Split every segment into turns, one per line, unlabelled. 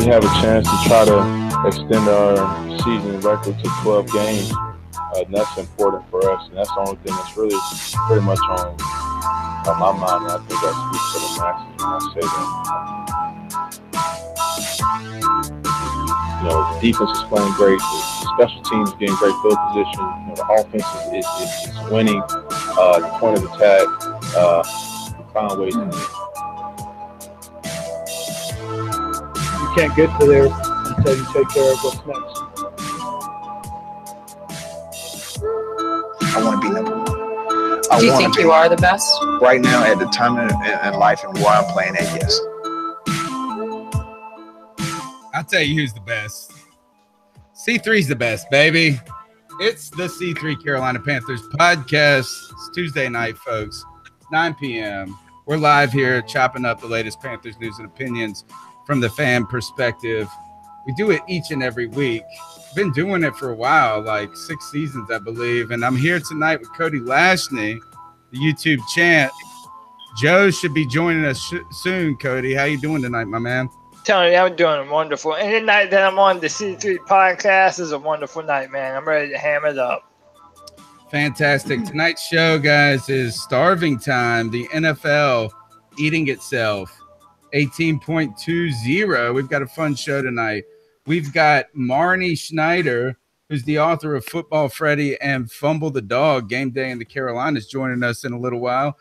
we have a chance to try to extend our season record to 12 games. And that's important for us, and that's the only thing that's really pretty much on my mind. And I think that speaks for the masses when I say that. The defense is playing great. The special teams getting great field position. The offense is winning. The point of attack. We found ways to win.
You can't get to there until you take care of what's next.
I want to be number one.
Do you think you are the best?
Right now, at the time in life and where I'm playing at, yes.
I'll tell you who's the best. C3's the best, baby. It's the C3 Carolina Panthers podcast. It's Tuesday night, folks. 9 p.m. We're live here chopping up the latest Panthers news and opinions from the fan perspective. We do it each and every week. Been doing it for a while, like 6 seasons, I believe. And I'm here tonight with Cody Lashney, the YouTube chant. Joe should be joining us soon. Cody, how you doing tonight, my man?
Tony, I'm doing wonderful. And the night that I'm on the C3 podcast is a wonderful night, man. I'm ready to hammer it up.
Fantastic. Tonight's show, guys, is Starving Time. The NFL eating itself. 18.20. We've got a fun show tonight. We've got Marnie Schneider, who's the author of Football Freddie and Fumble the Dog, Gameday in the Carolinas, joining us in a little while.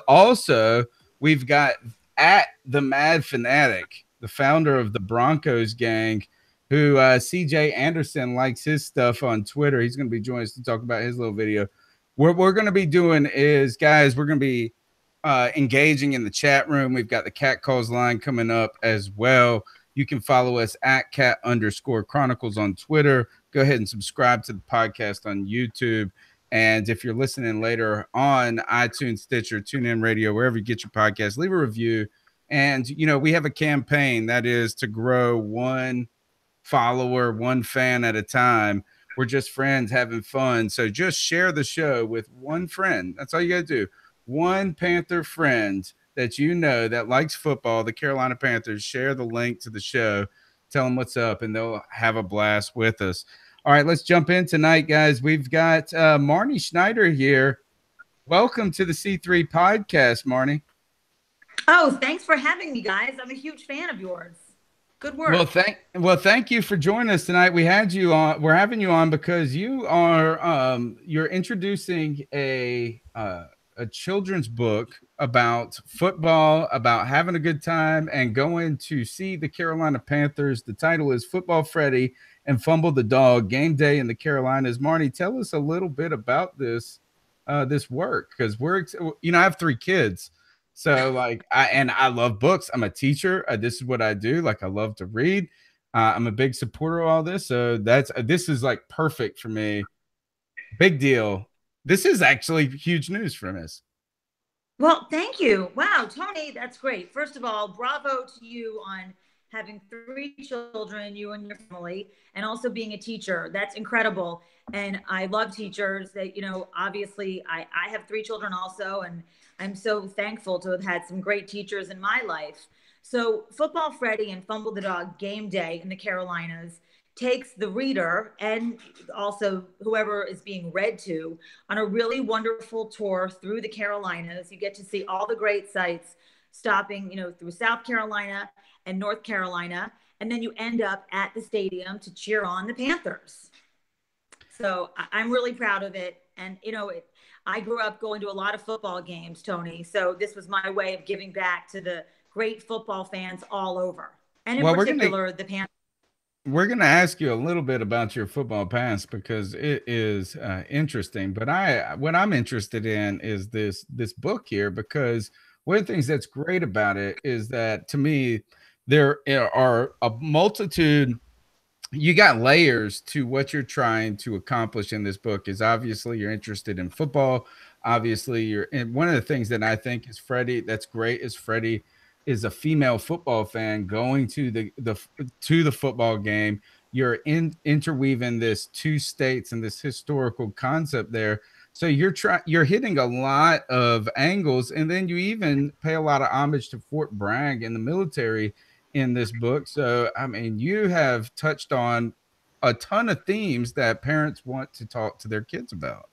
Also, we've got at the Mad Fanatic, the founder of the Broncos gang, who CJ Anderson likes his stuff on Twitter. He's going to be joining us to talk about his little video. What we're going to be doing is, guys, we're going to be engaging in the chat room. We've got the Cat Calls line coming up as well. You can follow us at cat_chronicles on Twitter. Go ahead and subscribe to the podcast on YouTube. And if you're listening later on iTunes, Stitcher, TuneIn Radio, wherever you get your podcast, leave a review. And, we have a campaign that is to grow one follower, one fan at a time. We're just friends having fun. So just share the show with one friend. That's all you got to do. One Panther friend that that likes football, the Carolina Panthers. Share the link to the show. Tell them what's up, and they'll have a blast with us. All right, let's jump in tonight, guys. We've got Marnie Schneider here. Welcome to the C3 podcast, Marnie.
Oh, thanks for having me, guys. I'm a huge fan of yours. Good work.
Well, thank you for joining us tonight. We had you on. We're having you on because you are you're introducing a children's book about football, about having a good time and going to see the Carolina Panthers. The title is Football Freddie and Fumble the Dog, Gameday in the Carolinas. Marnie, tell us a little bit about this work, because I have 3 kids. So I love books. I'm a teacher. This is what I do. I love to read. I'm a big supporter of all this. So this is perfect for me. Big deal. This is actually huge news for us.
Well, thank you. Wow, Tony, that's great. First of all, bravo to you on having 3 children, you and your family, and also being a teacher. That's incredible. And I love teachers that, obviously I have 3 children also, and I'm so thankful to have had some great teachers in my life. So Football Freddie and Fumble the Dog, Gameday in the Carolinas, takes the reader and also whoever is being read to on a really wonderful tour through the Carolinas. You get to see all the great sites, stopping, through South Carolina and North Carolina. And then you end up at the stadium to cheer on the Panthers. So I'm really proud of it. And, I grew up going to a lot of football games, Tony. So this was my way of giving back to the great football fans all over. And in particular, the Panthers.
We're going to ask you a little bit about your football past because it is interesting. But what I'm interested in is this book here, because one of the things that's great about it is that, to me, there are a multitude. You got layers to what you're trying to accomplish in this book. Is obviously you're interested in football. Obviously, and one of the things that I think is that's great is Freddie is a female football fan going to the football game. You're interweaving this 2 states and this historical concept there. So you're hitting a lot of angles, and then you even pay a lot of homage to Fort Bragg and the military in this book. So, I mean, you have touched on a ton of themes that parents want to talk to their kids about.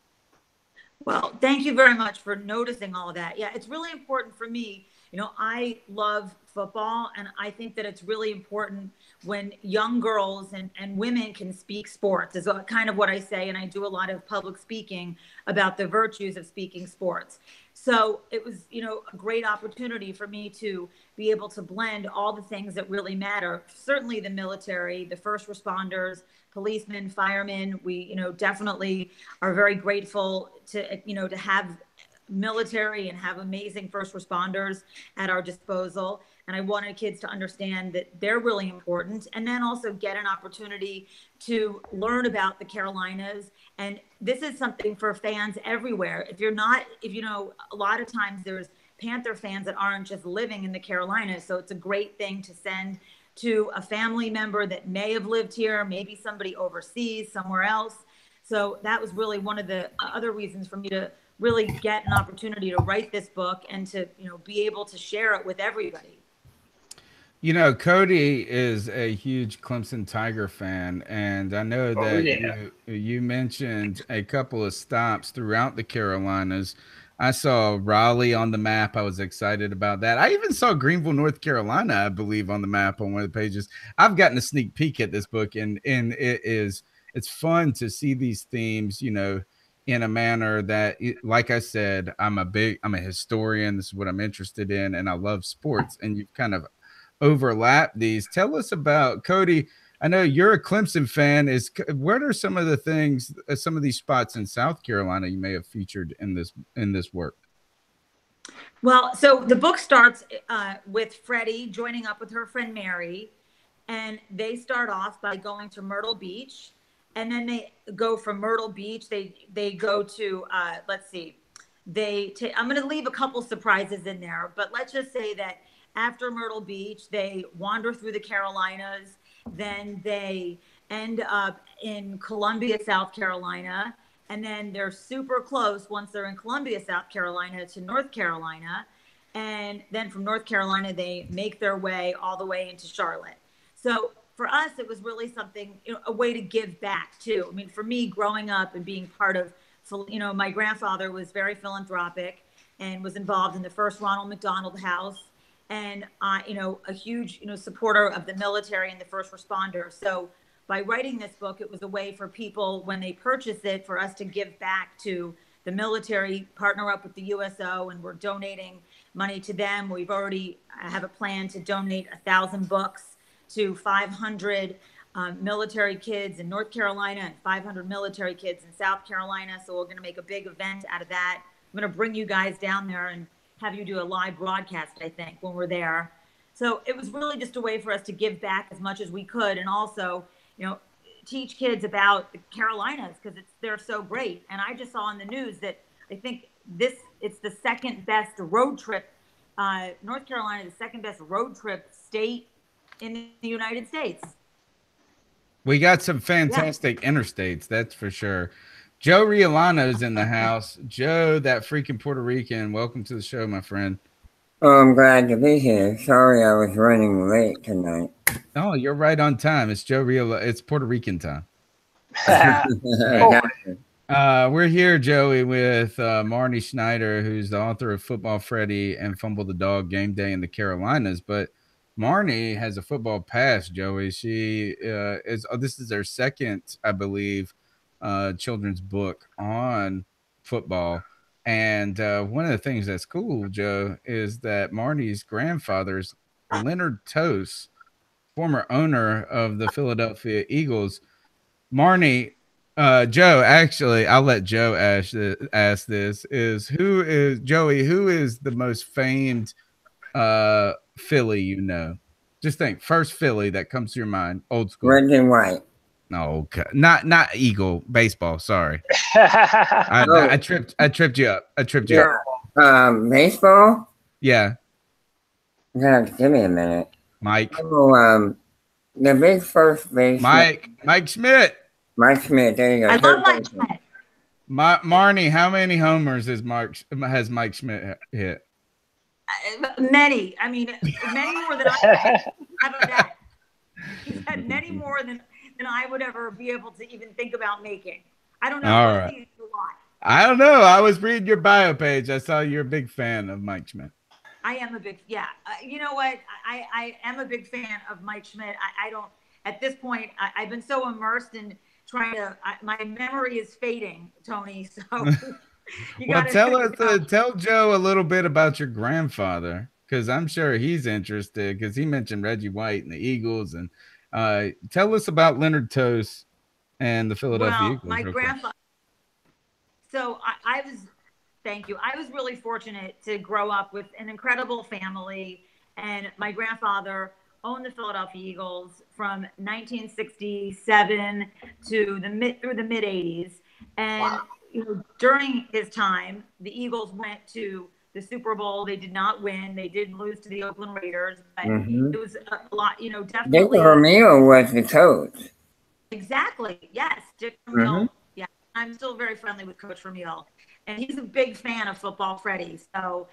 Well, thank you very much for noticing all of that. Yeah, it's really important for me. You know, I love football, and I think that it's really important when young girls and women can speak sports, is kind of what I say. And I do a lot of public speaking about the virtues of speaking sports. So it was, you know, a great opportunity for me to be able to blend all the things that really matter. Certainly the military, the first responders, policemen, firemen. We, you know, definitely are very grateful to, you know, to have military and have amazing first responders at our disposal. And I wanted kids to understand that they're really important, and then also get an opportunity to learn about the Carolinas. And this is something for fans everywhere. If you know, a lot of times there's Panther fans that aren't just living in the Carolinas. So it's a great thing to send to a family member that may have lived here, maybe somebody overseas, somewhere else. So that was really one of the other reasons for me to really get an opportunity to write this book and to, you know, be able to share it with everybody.
You know, Cody is a huge Clemson Tiger fan, and I know that you mentioned a couple of stops throughout the Carolinas. I saw Raleigh on the map. I was excited about that. I even saw Greenville, North Carolina, I believe, on the map on one of the pages. I've gotten a sneak peek at this book, and it's fun to see these themes, you know, in a manner that, like I said, I'm a historian. This is what I'm interested in, and I love sports. And you've kind of overlap these. Tell us about, Cody, I know you're a Clemson fan. What are some of the things, some of these spots in South Carolina you may have featured in this work?
Well, so the book starts with Freddie joining up with her friend Mary, and they start off by going to Myrtle Beach, and then they go from Myrtle Beach. They go to let's see, I'm going to leave a couple surprises in there, but let's just say that after Myrtle Beach, they wander through the Carolinas. Then they end up in Columbia, South Carolina. And then they're super close once they're in Columbia, South Carolina, to North Carolina. And then from North Carolina, they make their way all the way into Charlotte. So for us, it was really something, you know, a way to give back too. I mean, for me, growing up and being part of, you know, my grandfather was very philanthropic and was involved in the first Ronald McDonald House. And, you know, a huge, you know, supporter of the military and the first responders. So by writing this book, it was a way for people, when they purchase it, for us to give back to the military, partner up with the USO, and we're donating money to them. We've already have a plan to donate 1,000 books to 500 military kids in North Carolina and 500 military kids in South Carolina. So we're going to make a big event out of that. I'm going to bring you guys down there and have you do a live broadcast, I think, when we're there. So it was really just a way for us to give back as much as we could, and also, you know, teach kids about the Carolinas, because they're so great. And I just saw on the news that I think it's the second best road trip. North Carolina is the second best road trip state in the United States.
We got some fantastic interstates, that's for sure. Joe Riolano's in the house. Joe, that freaking Puerto Rican, welcome to the show, my friend.
Oh, I'm glad to be here. Sorry I was running late tonight.
Oh, you're right on time. It's Joe Riolano. It's Puerto Rican time. We're here, Joey, with Marnie Schneider, who's the author of Football Freddie and Fumble the Dog, Game Day in the Carolinas. But Marnie has a football past, Joey. She this is her second, I believe, children's book on football. And one of the things that's cool, Joe, is that Marnie's grandfather's Leonard Toast, former owner of the Philadelphia Eagles. Marnie, Joe, actually, I'll let Joe ask this, who is the most famed Philly you know? Just think, first Philly that comes to your mind, old school.
Red and white.
No, okay. Not Eagle, baseball. Sorry, I tripped you up.
Baseball.
Yeah.
You have to give me a minute.
Mike.
Oh, the big first baseman.
Mike Schmidt.
Mike Schmidt. There you go.
I love Mike Schmidt.
Marnie, how many homers has Mike Schmidt hit?
Many. I mean, many more than I. How about that? He's had many more than I would ever be able to even think about making. I don't know.
All
I
right.
think it's a lot.
I don't know. I was reading your bio page. I saw you're a big fan of Mike Schmidt.
I am a big, yeah. You know what? I am a big fan of Mike Schmidt. I don't, at this point, I've been so immersed in trying to, my memory is fading, Tony. So you
Well,
gotta,
tell Joe a little bit about your grandfather, because I'm sure he's interested, because he mentioned Reggie White and the Eagles. And tell us about Leonard Toast and the Philadelphia Eagles.
My grandfather. So I was, thank you. I was really fortunate to grow up with an incredible family, and my grandfather owned the Philadelphia Eagles from 1967 to through the mid 80s. And you know, during his time, the Eagles went to the Super Bowl. They did not win. They did lose to the Oakland Raiders, but it was a lot. You know, definitely.
Dick Vermeil was the coach.
Exactly. Yes, Dick Vermeil. Yeah, I'm still very friendly with Coach Vermeil, and he's a big fan of Football Freddie. So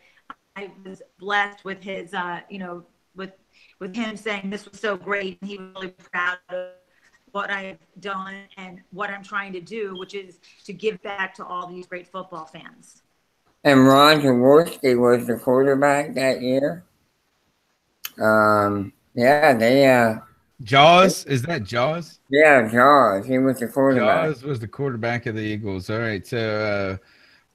I was blessed with his, you know, with him saying this was so great, and he was really proud of what I've done and what I'm trying to do, which is to give back to all these great football fans.
And Ron Jaworski was the quarterback that year. Yeah, they
Jaws, is that Jaws?
Yeah, Jaws. He was the quarterback.
Jaws was the quarterback of the Eagles. All right, so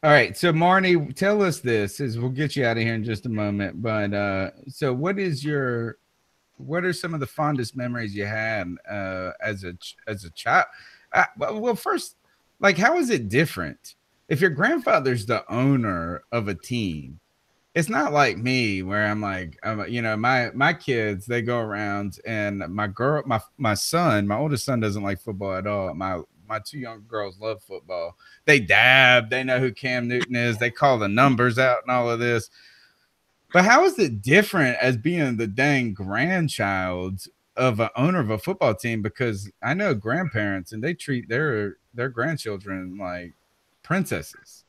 so Marnie, tell us this. We'll get you out of here in just a moment. But so what are some of the fondest memories you had as a child? Well, first, like, how is it different if your grandfather's the owner of a team? It's not like me where I'm like, you know, my kids, they go around, and my son, my oldest son doesn't like football at all. My two young girls love football. They dab, they know who Cam Newton is, they call the numbers out and all of this. But how is it different as being the dang grandchild of an owner of a football team? Because I know grandparents, and they treat their grandchildren like princesses.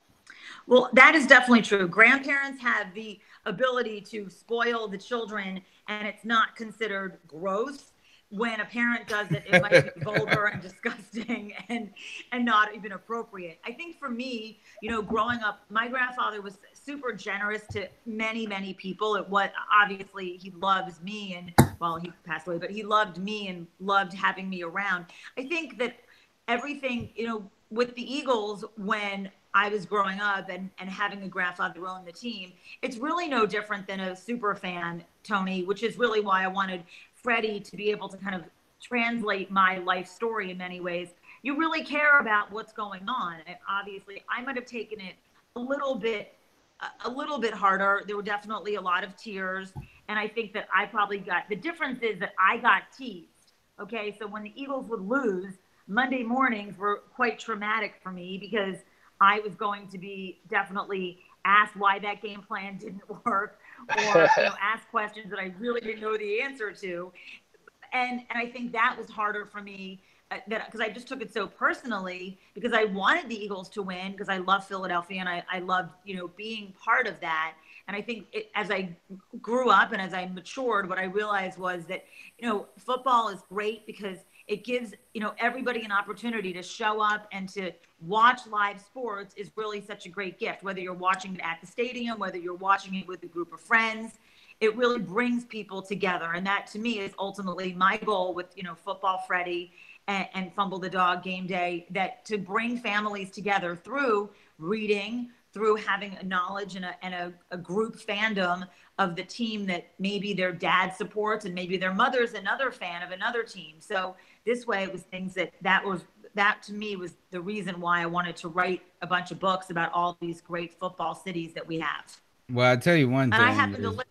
Well, that is definitely true. Grandparents have the ability to spoil the children, and it's not considered gross. When a parent does it, it might be vulgar and disgusting and not even appropriate. I think for me, you know, growing up, my grandfather was super generous to many, many people. Obviously he loves me, and well, he passed away, but he loved me and loved having me around. I think that everything, you know, with the Eagles, when I was growing up and having a grandfather own the team, it's really no different than a super fan, Tony, which is really why I wanted Freddie to be able to kind of translate my life story in many ways. You really care about what's going on. And obviously, I might have taken it a little bit harder. There were definitely a lot of tears. And I think that I probably the difference is that I got teased. Okay. So when the Eagles would lose, Monday mornings were quite traumatic for me because I was going to be definitely asked why that game plan didn't work, or ask questions that I really didn't know the answer to. And I think that was harder for me because I just took it so personally, because I wanted the Eagles to win, because I love Philadelphia and I loved, you know, being part of that. And I think as I grew up and as I matured, what I realized was that, you know, football is great because it gives, you know, everybody an opportunity to show up and to watch live sports is really such a great gift, whether you're watching it at the stadium, whether you're watching it with a group of friends. It really brings people together. And that to me is ultimately my goal with, you know, Football Freddie and Fumble the Dog Game Day, that to bring families together through reading, through having a knowledge and a group fandom of the team that maybe their dad supports and maybe their mother's another fan of another team. So this way it was things that to me was the reason why I wanted to write a bunch of books about all these great football cities that we have.
Well, I'll tell you one thing.
And I happen to live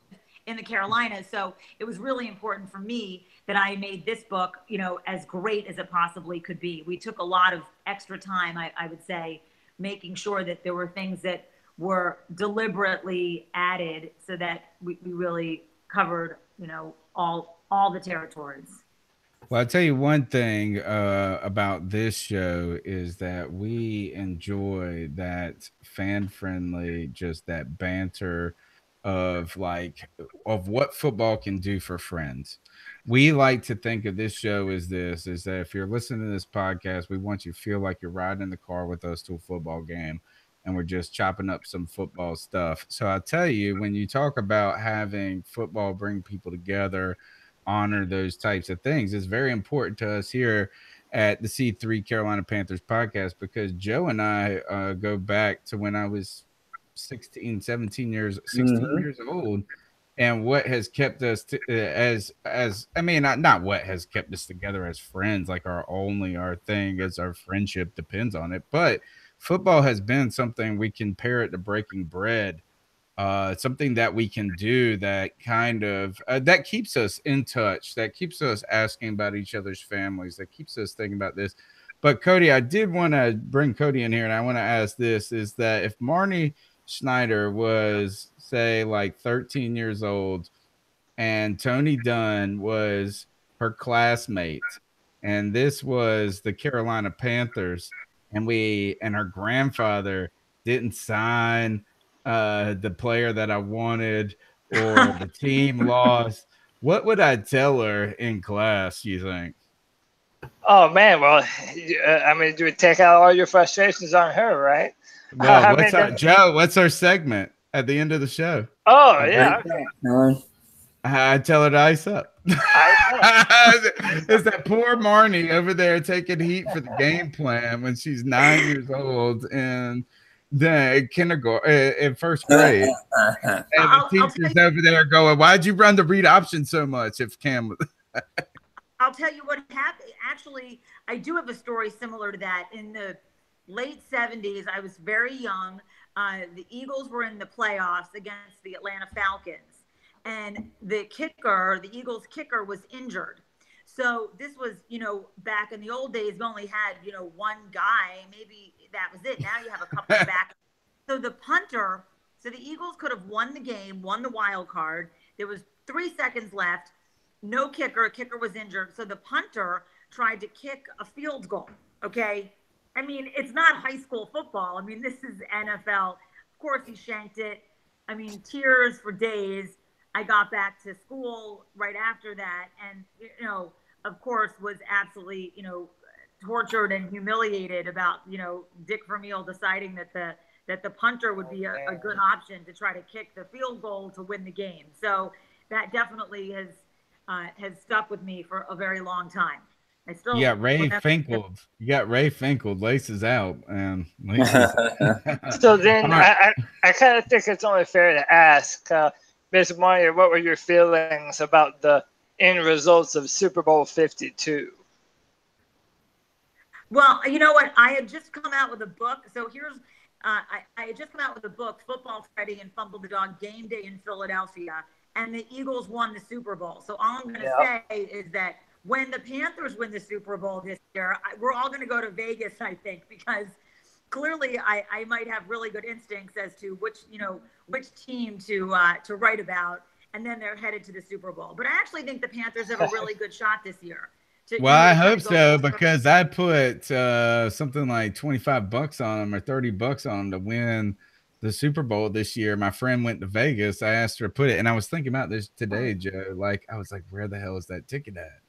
in the Carolinas, so it was really important for me that I made this book, you know, as great as it possibly could be. We took a lot of extra time, I would say, making sure that there were things that were deliberately added so that we really covered, you know, all the territories.
Well, I'll tell you one thing about this show is that we enjoy that fan-friendly, just that banter of what football can do for friends. We like to think of this show as this, is that if you're listening to this podcast, we want you to feel like you're riding in the car with us to a football game and we're just chopping up some football stuff. So I tell you, when you talk about having football bring people together, honor those types of things, it's very important to us here at the C3 Carolina Panthers podcast, because Joe and I go back to when I was 16 years old. And what has kept us not what has kept us together as friends, like our thing is our friendship depends on it, but football has been something we can pair it to breaking bread, something that we can do that kind of that keeps us in touch, that keeps us asking about each other's families, that keeps us thinking about this. But Cody, I did want to bring Cody in here, and I want to ask this, is that if Marnie Schneider was, say, like 13 years old and Tony Dunn was her classmate and this was the Carolina Panthers, and her grandfather didn't sign the player that I wanted, or the team lost, what would I tell her in class, you think?
Oh man, well, I mean, you would take out all your frustrations on her, right?
Well, what's our segment at the end of the show?
Oh yeah.
I tell her to ice up. Is that poor Marnie over there taking heat for the game plan when she's 9 years old and then kindergarten, in first grade, and the teacher's over there going, "Why'd you run the read option so much?" If Cam,
I'll tell you what happened. Actually, I do have a story similar to that. In the late 70s, I was very young. The Eagles were in the playoffs against the Atlanta Falcons, and the Eagles kicker was injured. So this was, back in the old days, we only had, one guy. Maybe that was it. Now you have a couple of backups. So the Eagles could have won the game, won the wild card. There was 3 seconds left. No kicker. Kicker was injured. So the punter tried to kick a field goal. Okay. I mean, it's not high school football. I mean, this is NFL. Of course, he shanked it. I mean, tears for days. I got back to school right after that. And, of course, was absolutely, tortured and humiliated about, Dick Vermeil deciding that the punter would be a good option to try to kick the field goal to win the game. So that definitely has stuck with me for a very long time.
You got Ray Finkled, laces out.
So then I kind of think it's only fair to ask, Ms. Marnie, what were your feelings about the end results of Super Bowl 52?
Well, you know what? I had just come out with a book. So here's, I had just come out with a book, Football, Freddie, and Fumble the Dog, Game Day in Philadelphia, and the Eagles won the Super Bowl. So all I'm going to say is that when the Panthers win the Super Bowl this year, we're all going to go to Vegas, I think, because clearly I might have really good instincts as to which team to write about, and then they're headed to the Super Bowl. But I actually think the Panthers have a really good shot this year.
Well, I hope so, because I put something like $25 on them or $30 on them to win the Super Bowl this year. My friend went to Vegas. I asked her to put it, and I was thinking about this today, Joe. Like, I was like, where the hell is that ticket at?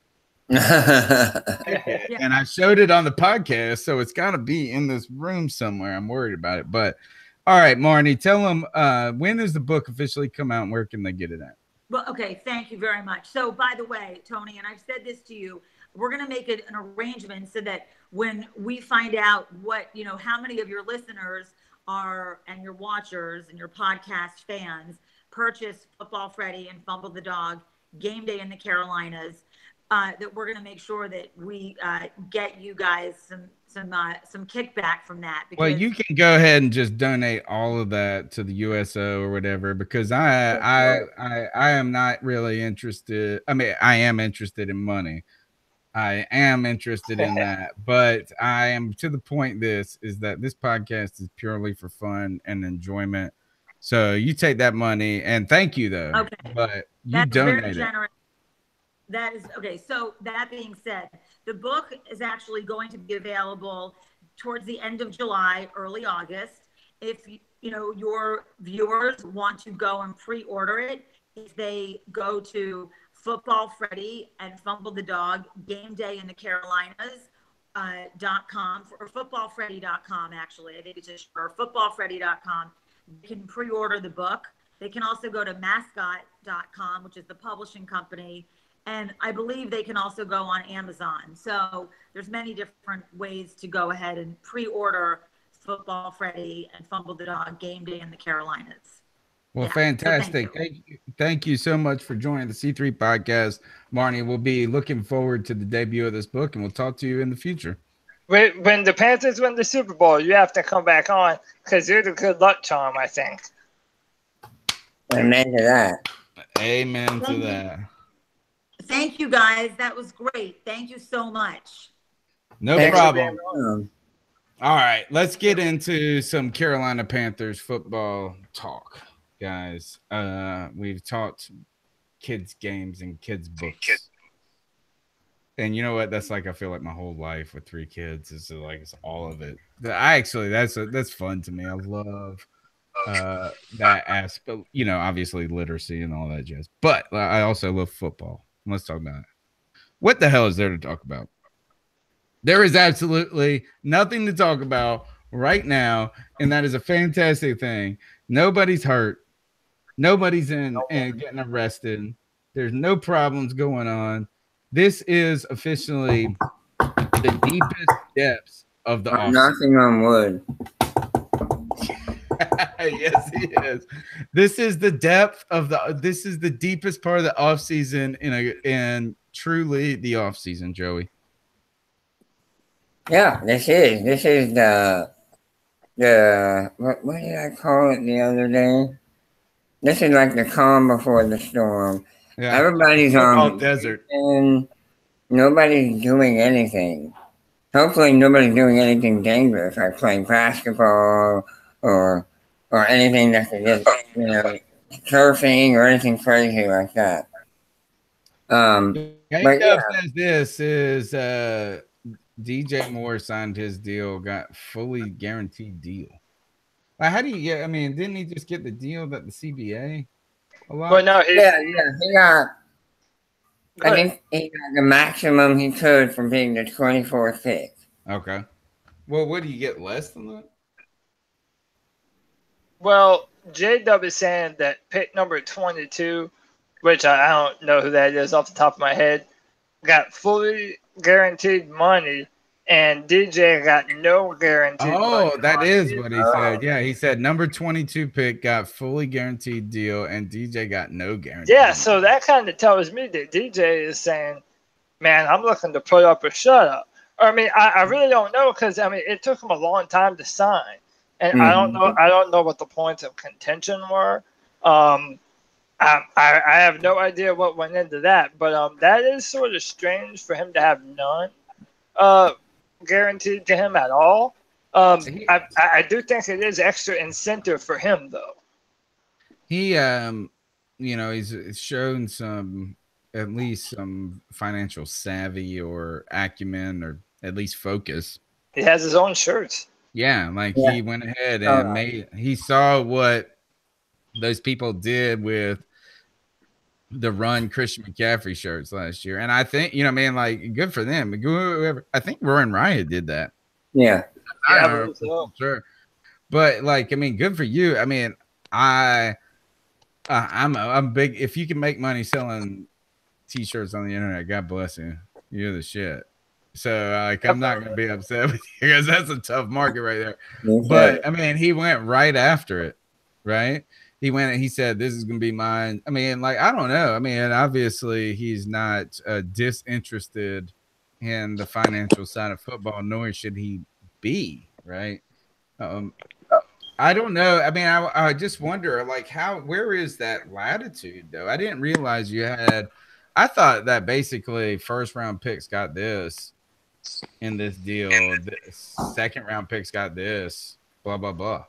And I showed it on the podcast, so it's got to be in this room somewhere. I'm worried about it. But all right, Marnie, tell them when does the book officially come out and where can they get it at?
Well, okay, thank you very much. So, by the way, Tony, and I've said this to you, we're going to make it an arrangement so that when we find out what, how many of your listeners are, and your watchers and your podcast fans purchase Football Freddie and Fumble the Dog, Game Day in the Carolinas, that we're going to make sure that we get you guys some kickback from that. Because,
well, you can go ahead and just donate all of that to the USO or whatever, because I am not really interested. I mean, I am interested in money. I am interested in that, but I am to the point. This podcast is purely for fun and enjoyment. So you take that money, and thank you though.
Okay,
but you donate it.
That is okay. So that being said, the book is actually going to be available towards the end of July, early August. If your viewers want to go and pre-order it, if they go to Football Freddie and Fumble the Dog, Gameday in the Carolinas, .com or footballfreddy.com, actually. I think it's just or footballfreddy.com. They can pre-order the book. They can also go to mascot.com, which is the publishing company. And I believe they can also go on Amazon. So there's many different ways to go ahead and pre-order Football Freddie and Fumble the Dog, Gameday in the Carolinas.
Well,
Yeah,
fantastic.
so thank you.
Thank you so much for joining the C3 podcast. Marnie, we'll be looking forward to the debut of this book, and we'll talk to you in the future.
When the Panthers win the Super Bowl, you have to come back on because you're the good luck charm, I think.
Amen to that.
Amen to that.
Thank you, guys. That was great. Thank you so much.
No problem. All right, let's get into some Carolina Panthers football talk, guys. We've talked kids' games and kids' books. And you know what? That's like I feel like my whole life with 3 kids is like it's all of it. That's fun to me. I love that aspect. Obviously literacy and all that jazz. But I also love football. Let's talk about it. What the hell is there to talk about? There is absolutely nothing to talk about right now, and that is a fantastic thing. Nobody's hurt. Nobody's in and getting arrested. There's no problems going on. This is officially the deepest depths of the
I'm knocking on wood.
Yes, he is. This is the depth of this is the deepest part of the off season in truly the off season, Joey.
Yeah, this is the what did I call it the other day? This is like the calm before the storm. Yeah. Everybody's on
desert
and nobody's doing anything. Hopefully nobody's doing anything dangerous like playing basketball or anything that could just surfing or anything crazy like that.
Says this is DJ Moore signed his deal, got fully guaranteed deal. How do you get? I mean, didn't he just get the deal that the CBA allowed?
Well, no,
he got. I think he got the maximum he could from being the 24th pick.
Okay. Well, what do you get less than that?
Well, J-Dub is saying that pick number 22, which I don't know who that is off the top of my head, got fully guaranteed money, and DJ got no guaranteed money.
Oh, that is what he said. Yeah, he said number 22 pick got fully guaranteed deal, and DJ got no guarantee.
Yeah, so that kind of tells me that DJ is saying, man, I'm looking to put up or shut up. Or, I mean, I really don't know because, I mean, it took him a long time to sign. And I don't know what the points of contention were. I have no idea what went into that, but that is sort of strange for him to have none guaranteed to him at all. I do think it is extra incentive for him, though.
He, he's shown at least some financial savvy or acumen or at least focus.
He has his own shirts.
Yeah, he went ahead and he saw what those people did with the Run Christian McCaffrey shirts last year. And I think, good for them. I think Rowan Ryan did that.
Yeah.
Sure. But good for you. I mean, I'm big. If you can make money selling t-shirts on the internet, God bless you. You're the shit. So I'm not going to be upset with you because that's a tough market right there. Okay. But I mean, he went right after it, right? He went and he said, this is going to be mine. I mean, I don't know. I mean, obviously he's not disinterested in the financial side of football, nor should he be, right? I don't know. I mean, I just wonder, where is that latitude though? I didn't realize you had, I thought that basically first round picks got this in this deal, this second round picks got this, blah blah blah.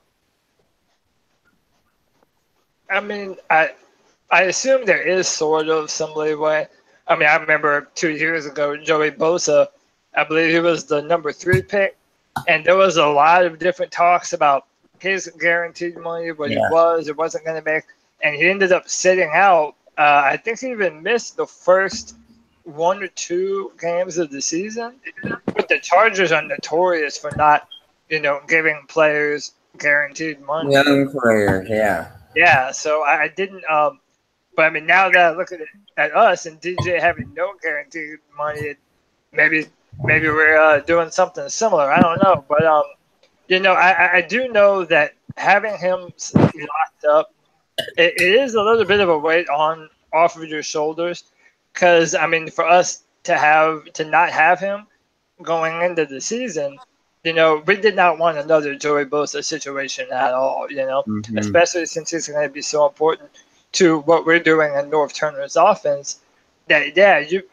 I mean, I assume there is sort of some leeway. I mean, I remember 2 years ago, Joey Bosa, I believe he was the number 3 pick, and there was a lot of different talks about his guaranteed money, what he
Yeah.
was or wasn't going to make, and he ended up sitting out. I think he even missed the first 1 or 2 games of the season. But the Chargers are notorious for not, giving players guaranteed money.
Young players, yeah.
Yeah, so I didn't. But I mean, now that I look at us and DJ having no guaranteed money, maybe we're doing something similar. I don't know, but I do know that having him locked up, it is a little bit of a weight off of your shoulders, because I mean, for us to not have him going into the season, we did not want another Joey Bosa situation at all.
Mhm.
Especially since he's going to be so important to what we're doing in North Turner's offense. I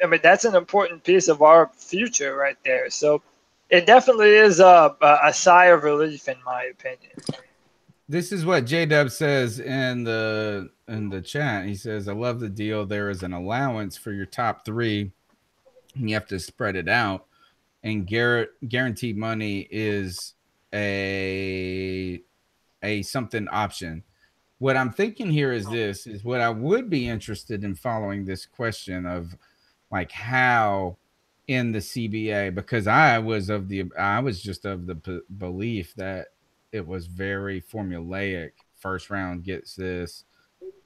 mean, that's an important piece of our future right there. So it definitely is a sigh of relief, in my opinion.
This is what J-Dub says in the chat. He says, I love the deal. There is an allowance for your top 3, and you have to spread it out. And guaranteed money is a something option. What I'm thinking here is what I would be interested in following this question of, like, how in the CBA, because I was just of the belief that it was very formulaic. First round gets this,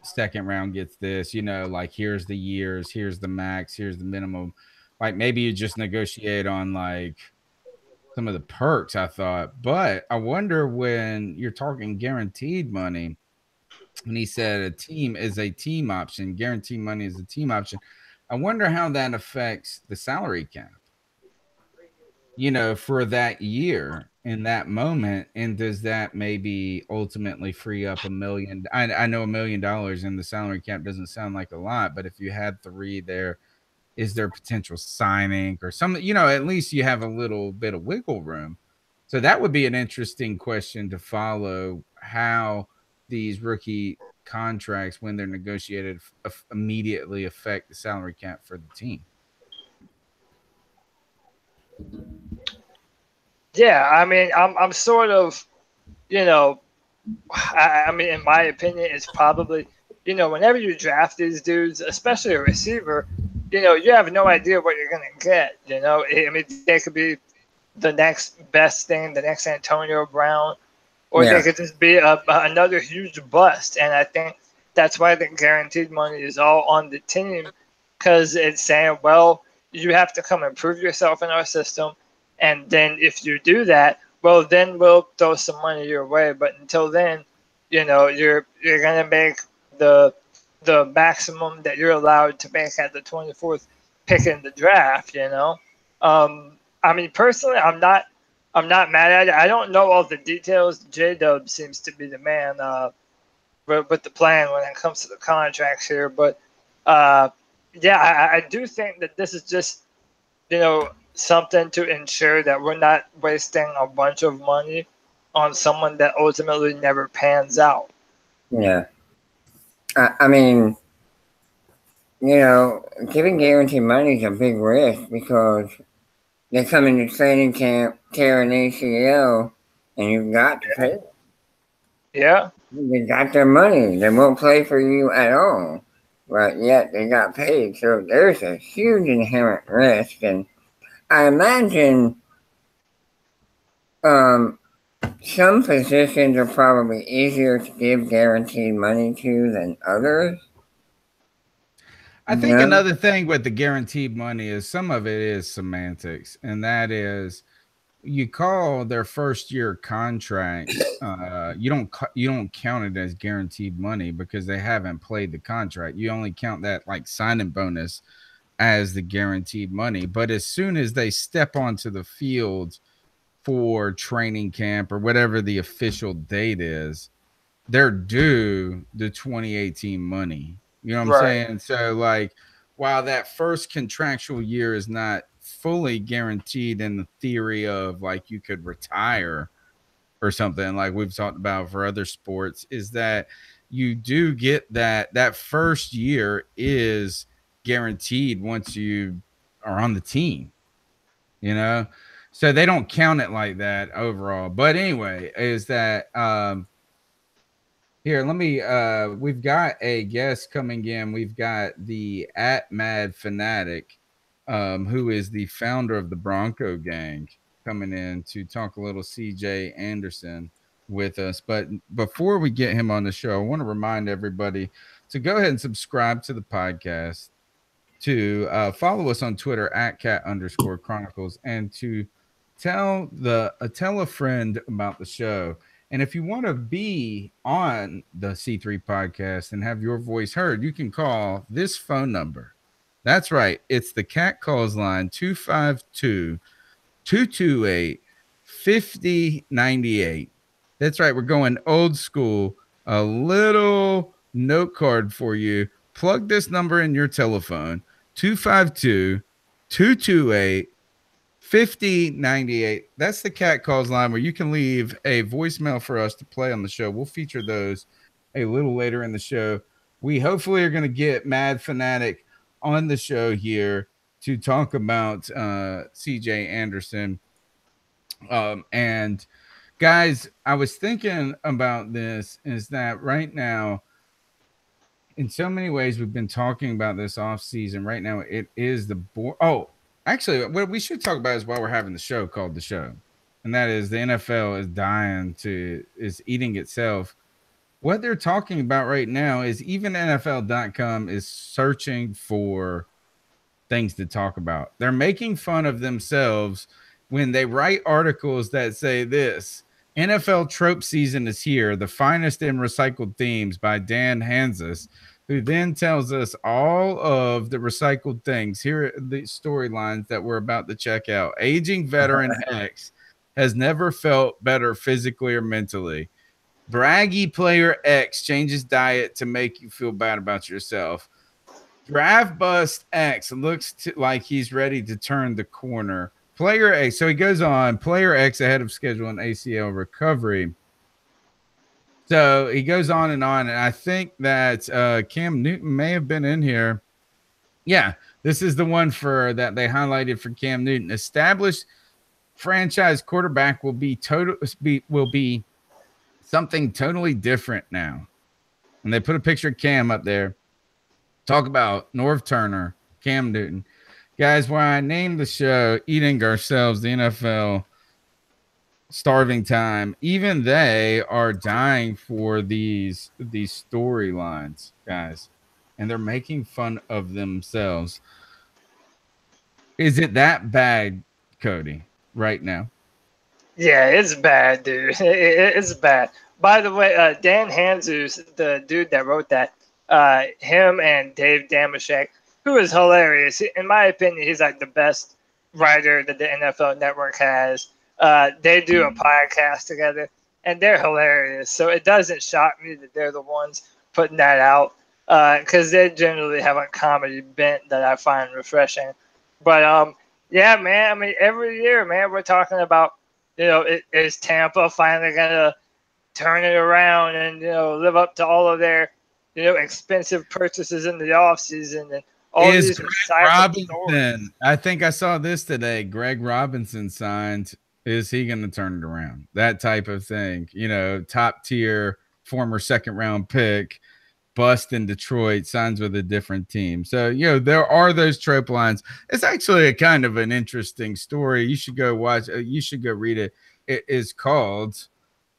second round gets this, like, here's the years, here's the max, here's the minimum. Like, maybe you just negotiate on, like, some of the perks, I thought. But I wonder, when you're talking guaranteed money, and he said a team is a team option, guaranteed money is a team option, I wonder how that affects the salary cap, for that year in that moment. And does that maybe ultimately free up $1 million? I know $1 million in the salary cap doesn't sound like a lot, but if you had 3 there, is there potential signing or something? At least you have a little bit of wiggle room. So that would be an interesting question to follow, how these rookie contracts, when they're negotiated, immediately affect the salary cap for the team.
Yeah, I mean, I'm sort of, I mean, in my opinion, it's probably, whenever you draft these dudes, especially a receiver, you have no idea what you're going to get. I mean, they could be the next best thing, the next Antonio Brown, or they could just be another huge bust. And I think that's why the guaranteed money is all on the team, because it's saying, well, you have to come and prove yourself in our system. And then if you do that, well, then we'll throw some money your way. But until then, you're going to make the maximum that you're allowed to make at the 24th pick in the draft. I mean, personally, I'm not mad at it. I don't know all the details. J-Dub seems to be the man with the plan when it comes to the contracts here. But yeah, I do think that this is just something to ensure that we're not wasting a bunch of money on someone that ultimately never pans out.
Yeah. I mean, giving guaranteed money is a big risk, because they come into training camp, tear an ACL, and you've got to pay.
Yeah.
They got their money. They won't play for you at all. But yet they got paid. So there's a huge inherent risk. And I imagine some positions are probably easier to give guaranteed money to than others.
I think another thing with the guaranteed money is some of it is semantics, and that is, you call their first year contracts, you don't count it as guaranteed money because they haven't played the contract. You only count that, like, signing bonus as the guaranteed money. But as soon as they step onto the field for training camp or whatever the official date is, they're due the 2018 money. You know what I'm saying? So, like, while that first contractual year is not fully guaranteed in the theory of, like, you could retire or something like we've talked about for other sports, is that you do get that first year is guaranteed once you are on the team, So they don't count it like that overall. But anyway, is that here, let me we've got a guest coming in. We've got the @Mad Fanatic, who is the founder of the Bronco gang, coming in to talk a little CJ Anderson with us. But before we get him on the show, I want to remind everybody to go ahead and subscribe to the podcast, to follow us on Twitter @cat_chronicles, and to tell a friend about the show. And if you want to be on the C3 podcast and have your voice heard, you can call this phone number. That's right. It's the Cat Calls line, 252-228-5098. That's right. We're going old school. A little note card for you. Plug this number in your telephone, 252-228-5098. That's the Cat Calls line, where you can leave a voicemail for us to play on the show. We'll feature those a little later in the show. We hopefully are going to get Mad Fanatic on the show here to talk about CJ Anderson. And guys, I was thinking about this, is that right now, in so many ways, we've been talking about this off season. Right now, it is the actually, what we should talk about is why we're having the show called The Show. And that is the NFL is eating itself. What they're talking about right now is even NFL.com is searching for things to talk about. They're making fun of themselves when they write articles that say this: NFL trope season is here, the finest in recycled themes, by Dan Hanzus, who then tells us all of the recycled things. Here are the storylines that we're about to check out. Aging veteran X has never felt better physically or mentally. Braggy player X changes diet to make you feel bad about yourself. Draft bust X looks like he's ready to turn the corner. Player X, so he goes on, player X ahead of schedule in ACL recovery. So he goes on, and I think that Cam Newton may have been in here. Yeah, this is the one that they highlighted for Cam Newton. Established franchise quarterback will be something totally different now. And they put a picture of Cam up there. Talk about Norv Turner, Cam Newton. Guys, why I named the show Eating Ourselves, the NFL Starving Time, even they are dying for these storylines, guys. And they're making fun of themselves. Is it that bad, Cody, right now?
Yeah, it's bad, dude. It's bad. By the way, Dan Hanzus, the dude that wrote that, him and Dave Damashek, who is hilarious. In my opinion, he's like the best writer that the NFL Network has. They do a podcast together, and they're hilarious. So it doesn't shock me that they're the ones putting that out, because they generally have a comedy bent that I find refreshing. But yeah, man. I mean, every year, man, we're talking about, is Tampa finally gonna turn it around and live up to all of their expensive purchases in the offseason and all these
Greg Robinson. I think I saw this today. Greg Robinson signed. Is he going to turn it around? That type of thing. Top tier former second round pick, bust in Detroit, signs with a different team. So, there are those trope lines. It's actually a kind of an interesting story. You should go watch. You should go read it. It is called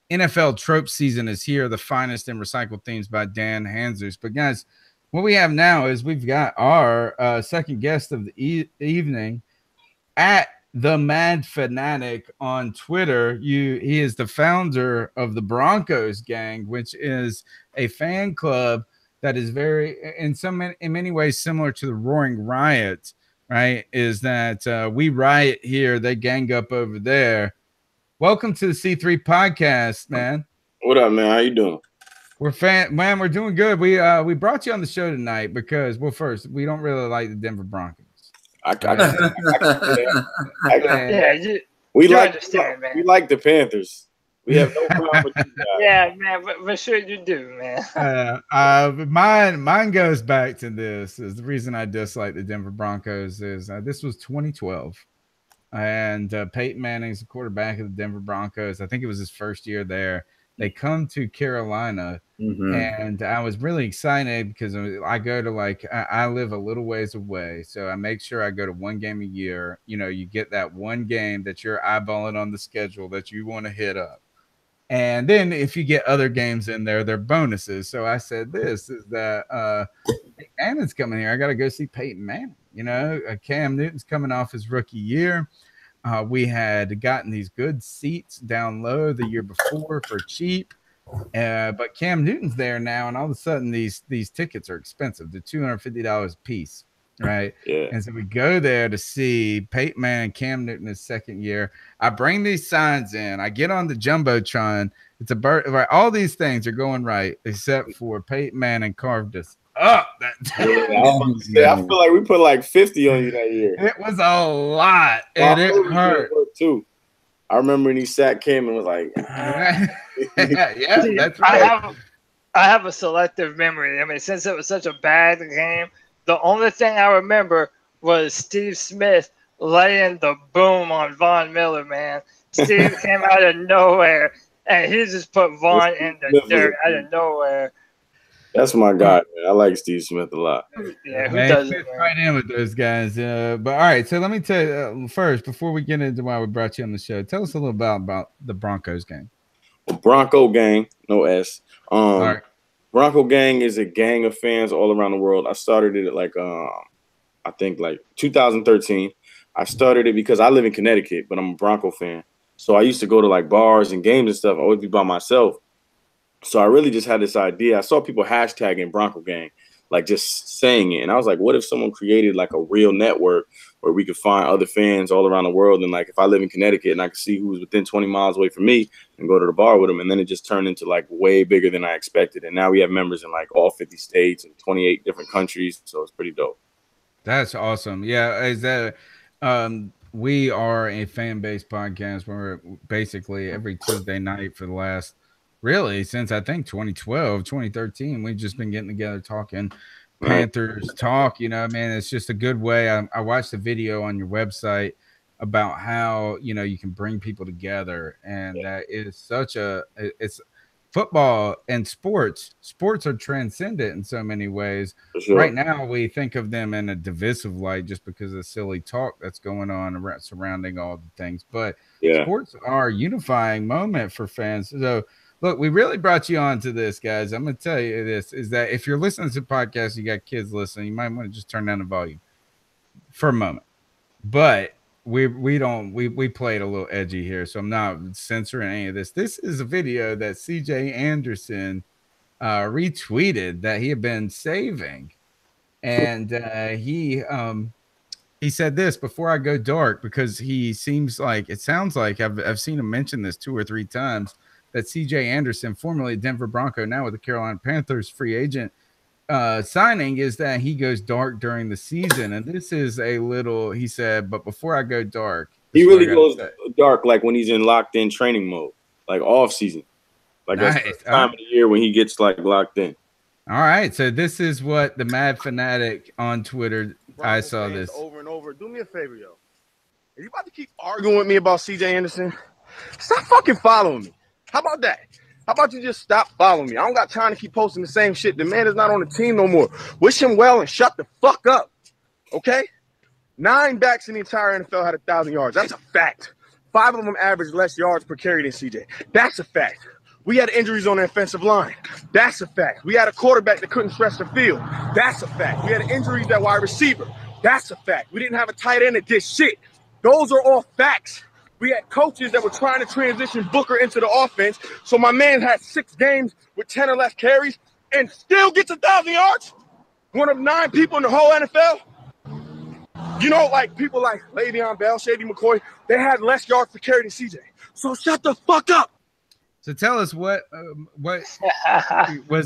NFL Trope Season is Here, the finest in recycled themes, by Dan Hanzus. But guys, what we have now is we've got our second guest of the evening at the Mad Fanatic on Twitter. He is the founder of the Broncos gang, which is a fan club that is in many ways similar to the Roaring Riot, right? Is that we riot here, they gang up over there. Welcome to the C3 podcast, man.
What up, man? How you doing?
We're doing good. We brought you on the show tonight because, well, first, we don't really like the Denver Broncos.
We like the Panthers. We have no problem with you guys.
Yeah, man, but sure you do, man.
Mine goes back to this. Is the reason I dislike the Denver Broncos is this was 2012. and Peyton Manning's the quarterback of the Denver Broncos. I think it was his first year there. They come to Carolina, and I was really excited because I go to I live a little ways away, so I make sure I go to one game a year. You know, you get that one game that you're eyeballing on the schedule that you want to hit up. And then if you get other games in there, they're bonuses. So I said, this is that Peyton Manning's coming here. I got to go see Peyton Manning. You know, Cam Newton's coming off his rookie year. We had gotten these good seats down low the year before for cheap. But Cam Newton's there now, and all of a sudden these tickets are expensive. They're $250 a piece. Right.
Yeah.
And so we go there to see Peyton Manning, Cam Newton his second year. I bring these signs in. I get on the Jumbotron. It's a bird. Right. All these things are going right, except for Peyton Manning carved us up.
I feel like we put like 50 on you that year.
It was a lot, and it hurt
too. I remember when he sat Cam and was like,
yeah, that's right.
I have a selective memory. I mean, since it was such a bad game, the only thing I remember was Steve Smith laying the boom on Von Miller, man. Steve came out of nowhere, and he just put Von in the dirt out of nowhere.
That's my guy, man. I like Steve Smith a lot.
Yeah, who doesn't?
Right in with those guys. But all right, so let me tell you first, before we get into why we brought you on the show, tell us a little about the Broncos game.
Bronco gang, no S.
All right.
Bronco gang is a gang of fans all around the world. I started it at I think 2013. I started it because I live in Connecticut, but I'm a Bronco fan. So I used to go to bars and games and stuff. I would be by myself. So I really just had this idea. I saw people hashtagging Bronco gang, just saying it. And I was like, what if someone created a real network where we could find other fans all around the world? And if I live in Connecticut and I could see who's within 20 miles away from me and go to the bar with them. And then it just turned into way bigger than I expected. And now we have members in all 50 states and 28 different countries. So it's pretty dope.
That's awesome. Yeah. Is that, we are a fan-based podcast where basically every Tuesday night for the last, really, since I think 2012, 2013, we've just been getting together talking Panthers talk. You know, man, it's just a good way. I watched a video on your website about how, you can bring people together. And that is it's football and sports. Sports are transcendent in so many ways. Sure. Right now, we think of them in a divisive light just because of the silly talk that's going on surrounding all the things. But sports are a unifying moment for fans. So, look, we really brought you on to this, guys. I'm going to tell you this, is that if you're listening to the podcast, you got kids listening, you might want to just turn down the volume for a moment. But we played a little edgy here, so I'm not censoring any of this. This is a video that CJ Anderson retweeted that he had been saving. And he said this, before I go dark, because it sounds like I've seen him mention this 2 or 3 times, that C.J. Anderson, formerly Denver Bronco, now with the Carolina Panthers, free agent signing, is that he goes dark during the season. And this is he said, but before I go dark.
He really goes dark when he's in locked-in training mode, off season. That's the time of the year when he gets locked in.
All right, so this is what the Mad Fanatic on Twitter, I saw this.
Over and over. Do me a favor, yo. Are you about to keep arguing with me about C.J. Anderson? Stop fucking following me. How about that? How about you just stop following me? I don't got time to keep posting the same shit. The man is not on the team no more. Wish him well and shut the fuck up. Okay? 9 backs in the entire NFL had 1,000 yards. That's a fact. 5 of them averaged less yards per carry than CJ. That's a fact. We had injuries on the offensive line. That's a fact. We had a quarterback that couldn't stretch the field. That's a fact. We had injuries at wide receiver. That's a fact. We didn't have a tight end that did shit. Those are all facts. We had coaches that were trying to transition Booker into the offense. So my man had 6 games with 10 or less carries and still gets 1,000 yards. One of 9 people in the whole NFL. People like Le'Veon Bell, Shady McCoy, they had less yards per carry than CJ. So shut the fuck up.
So tell us what was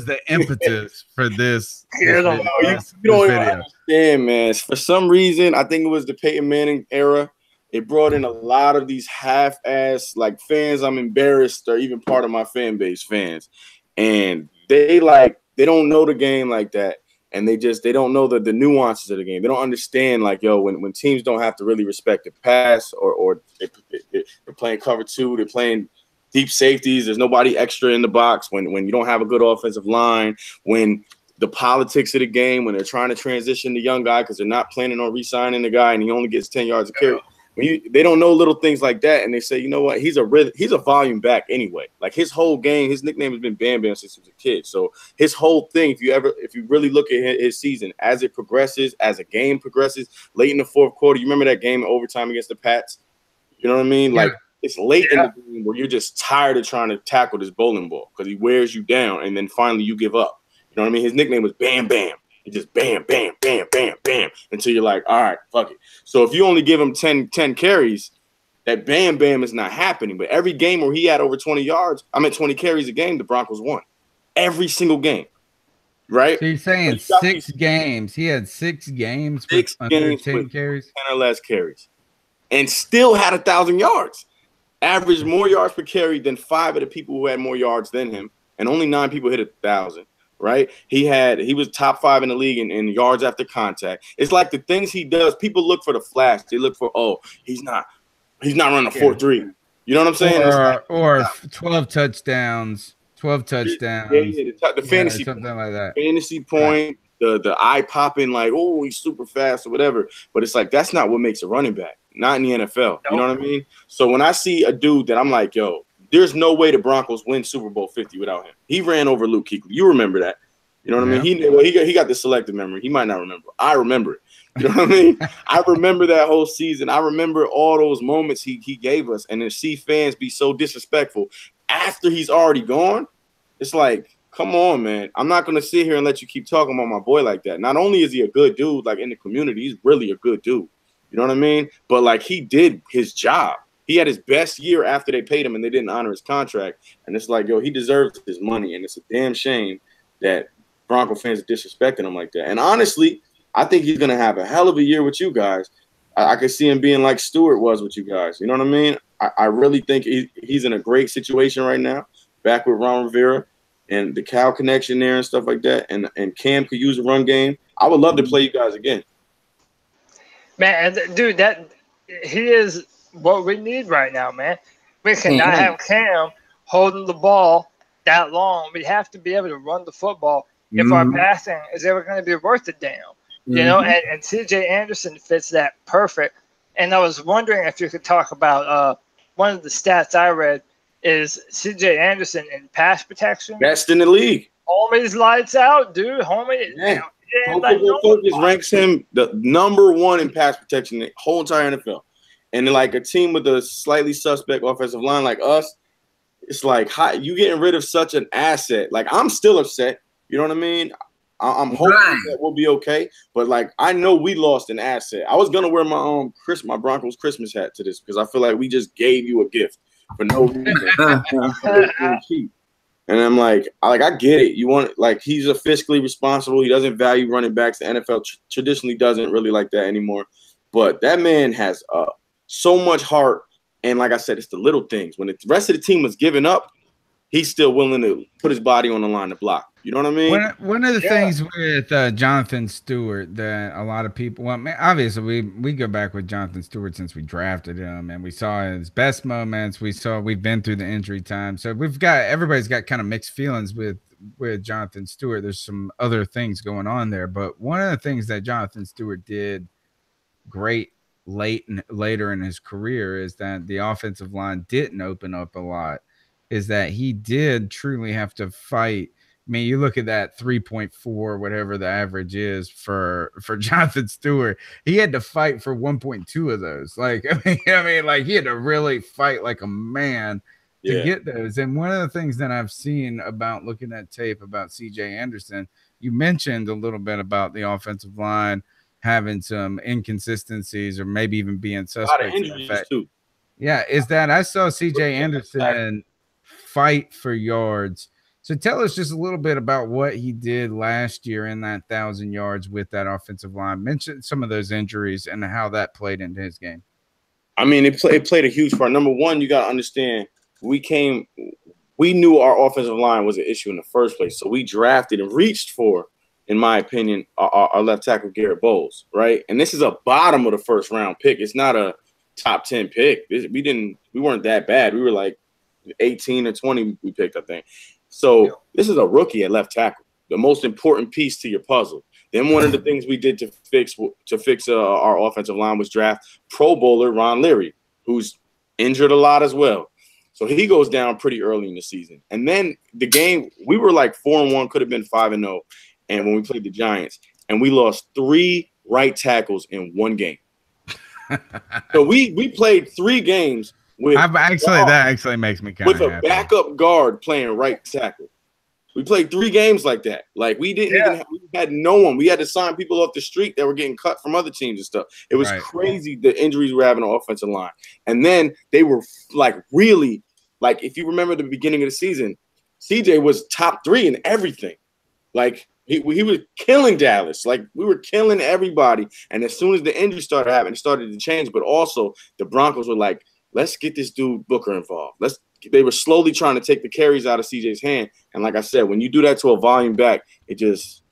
the impetus for this?
You don't understand, man. For some reason, I think it was the Peyton Manning era. It brought in a lot of these half-ass fans. I'm embarrassed or even part of my fan base fans, and they don't know the game like that. and they don't know the nuances of the game. They don't understand, like, yo, when teams don't have to really respect the pass, or they're playing cover 2, they're playing deep safeties, there's nobody extra in the box, when you don't have a good offensive line, when the politics of the game, when they're trying to transition the young guy because they're not planning on re-signing the guy and he only gets 10 yards a carry. They don't know little things like that, and they say, you know what, he's a volume back anyway. Like, his whole game, his nickname has been Bam Bam since he was a kid. So his whole thing, if you really look at his season as it progresses, as a game progresses, late in the fourth quarter, you remember that game in overtime against the Pats? You know what I mean?
Yeah.
Like, it's late in the game where you're just tired of trying to tackle this bowling ball because he wears you down, and then finally you give up. You know what I mean? His nickname was Bam Bam. He just bam, bam, bam, bam, bam, until you're like, all right, fuck it. So if you only give him 10 carries, that bam, bam is not happening. But every game where he had over 20 carries a game, the Broncos won. Every single game, right?
So you're saying 6 games. He had 6 games with under 10 carries? 10
or less carries. And still had 1,000 yards. Averaged more yards per carry than 5 of the people who had more yards than him. And only 9 people hit 1,000. Right? He was top 5 in the league in yards after contact. It's like the things he does, people look for the flash. They look for, he's not running a 4-3. You know what I'm saying?
Or 12 touchdowns. 12 touchdowns.
Yeah, the fantasy
something like that.
Fantasy point, the eye popping, like, oh, he's super fast or whatever. But it's like, that's not what makes a running back. Not in the NFL. You know what I mean? So when I see a dude that I'm like, yo, there's no way the Broncos win Super Bowl 50 without him. He ran over Luke Kuechly. You remember that. You know what I mean? He got the selective memory. He might not remember. I remember it. You know what I mean? I remember that whole season. I remember all those moments he gave us. And to see fans be so disrespectful after he's already gone, it's like, come on, man. I'm not going to sit here and let you keep talking about my boy like that. Not only is he a good dude, like, in the community, he's really a good dude. You know what I mean? But, like, he did his job. He had his best year after they paid him and they didn't honor his contract. And it's like, yo, he deserves his money. And it's a damn shame that Bronco fans are disrespecting him like that. And honestly, I think he's going to have a hell of a year with you guys. I could see him being like Stewart was with you guys. You know what I mean? I really think he's in a great situation right now, back with Ron Rivera and the Cal connection there and stuff like that. And Cam could use a run game. I would love to play you guys again.
Man, dude, he is what we need right now, man. We cannot have Cam holding the ball that long. We have to be able to run the football if our passing is ever going to be worth a damn. You know, and C.J. Anderson fits that perfect. And I was wondering if you could talk about one of the stats I read is C.J. Anderson in pass protection.
Best in the league.
Homie's lights out, dude. Homie.
Yeah. Focus ranks him the #1 in pass protection in the whole entire NFL. And then, like, a team with a slightly suspect offensive line like us, it's like, you getting rid of such an asset. Like, I'm still upset. You know what I mean? I'm hoping that we'll be okay. But, like, I know we lost an asset. I was going to wear my Broncos Christmas hat to this because I feel like we just gave you a gift for no reason. And I'm like, I get it. You want, like, he's a fiscally responsible. He doesn't value running backs. The NFL traditionally doesn't really like that anymore. But that man has so much heart. And like I said, it's the little things. When the rest of the team was giving up, he's still willing to put his body on the line to block. You know what I mean?
One of the things with Jonathan Stewart that a lot of people, well, man, obviously we go back with Jonathan Stewart since we drafted him, and we saw his best moments. We've been through the injury time, so everybody's got kind of mixed feelings with Jonathan Stewart. There's some other things going on there, but one of the things that Jonathan Stewart did great later in his career is that the offensive line didn't open up a lot. Is that he did truly have to fight. I mean, you look at that 3.4, whatever the average is for Jonathan Stewart. He had to fight for 1.2 of those. Like, I mean, like, he had to really fight like a man to get those. And one of the things that I've seen about looking at tape about C.J. Anderson, you mentioned a little bit about the offensive line having some inconsistencies or maybe even being suspect. Yeah, is that I saw C.J. Anderson fight for yards. So tell us just a little bit about what he did last year in that 1,000 yards with that offensive line. Mention some of those injuries and how that played into his game.
I mean, it played a huge part. Number one, you got to understand, we knew our offensive line was an issue in the first place. So we drafted and reached for in my opinion, our left tackle Garrett Bowles, right? And this is a bottom of the first round pick. It's not a top 10 pick. We weren't that bad. We were like 18 or 20 we picked, I think. So this is a rookie at left tackle, the most important piece to your puzzle. Then one of the things we did to fix our offensive line was draft Pro Bowler Ron Leary, who's injured a lot as well. So he goes down pretty early in the season. And then the game, we were like 4-1, could have been 5-0. And when we played the Giants, and we lost 3 right tackles in one game. So we played 3 games with
that actually makes me kind of
with a backup guard playing right tackle. We played 3 games like that. Like we had no one. We had to sign people off the street that were getting cut from other teams and stuff. It was crazy the injuries we were having on the offensive line. And then they were like really, like if you remember the beginning of the season, CJ was top 3 in everything. Like he was killing Dallas. Like we were killing everybody. And as soon as the injury started happening, it started to change. But also the Broncos were like, let's get this dude Booker involved. They were slowly trying to take the carries out of CJ's hand. And like I said, when you do that to a volume back, it's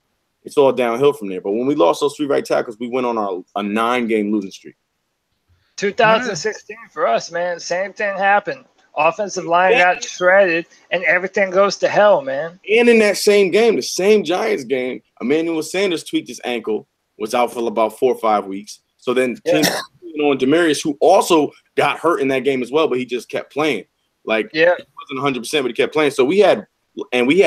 all downhill from there. But when we lost those 3 right tackles, we went on a 9-game losing streak.
2016 for us, man. Same thing happened. Offensive line got shredded, and everything goes to hell, man.
And in that same game, the same Giants game, Emmanuel Sanders tweaked his ankle, was out for about 4 or 5 weeks. So then on Demarius, who also got hurt in that game as well, but he just kept playing. Like he wasn't 100%, but he kept playing. So we had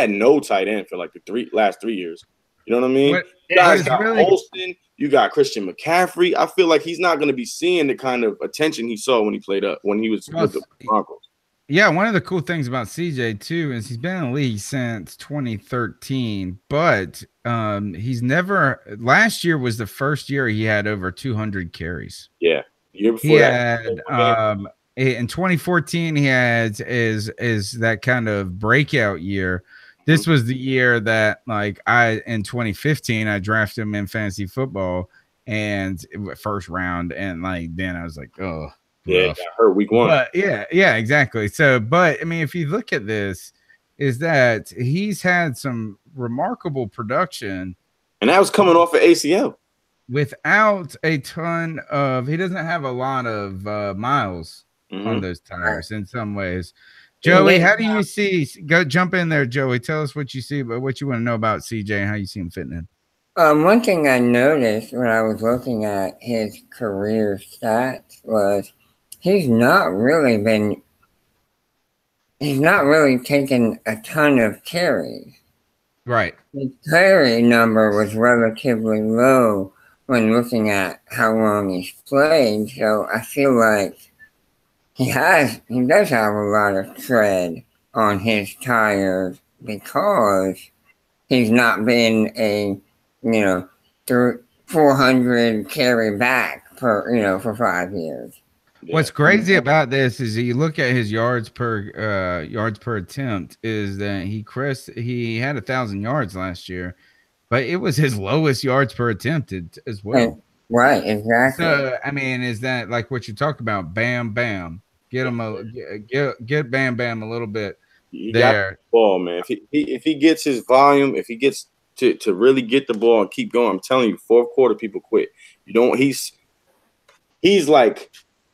no tight end for like the last 3 years. You know what I mean? You guys got Holston, you got Christian McCaffrey. I feel like he's not going to be seeing the kind of attention he saw when he was with the Broncos.
Yeah, one of the cool things about CJ too is he's been in the league since 2013, but he's never. Last year was the first year he had over 200 carries.
Yeah, year before
in 2014 he had is that kind of breakout year. This was the year that in 2015 I drafted him in fantasy football and first round, and then I was like, oh.
Yeah, got hurt week 1.
But yeah, exactly. So, but I mean, if you look at this, is that he's had some remarkable production,
and that was coming off of ACL
without a ton of. He doesn't have a lot of miles on those tires in some ways. Joey, how do you see? Go jump in there, Joey. Tell us what you see, but what you want to know about CJ and how you see him fitting in.
One thing I noticed when I was looking at his career stats was he's not really taken a ton of carries.
Right.
His carry number was relatively low when looking at how long he's played. So I feel like he does have a lot of tread on his tires because he's not been a 400 carry back for 5 years.
What's crazy about this is you look at his yards per attempt is that he had 1,000 yards last year, but it was his lowest yards per attempt as well.
Right, exactly.
So I mean, is that like what you talk about? Bam, bam, get him get Bam Bam a little bit there.
Ball, man. If he gets his volume, if he gets to really get the ball and keep going, I'm telling you, 4th quarter people quit. He's like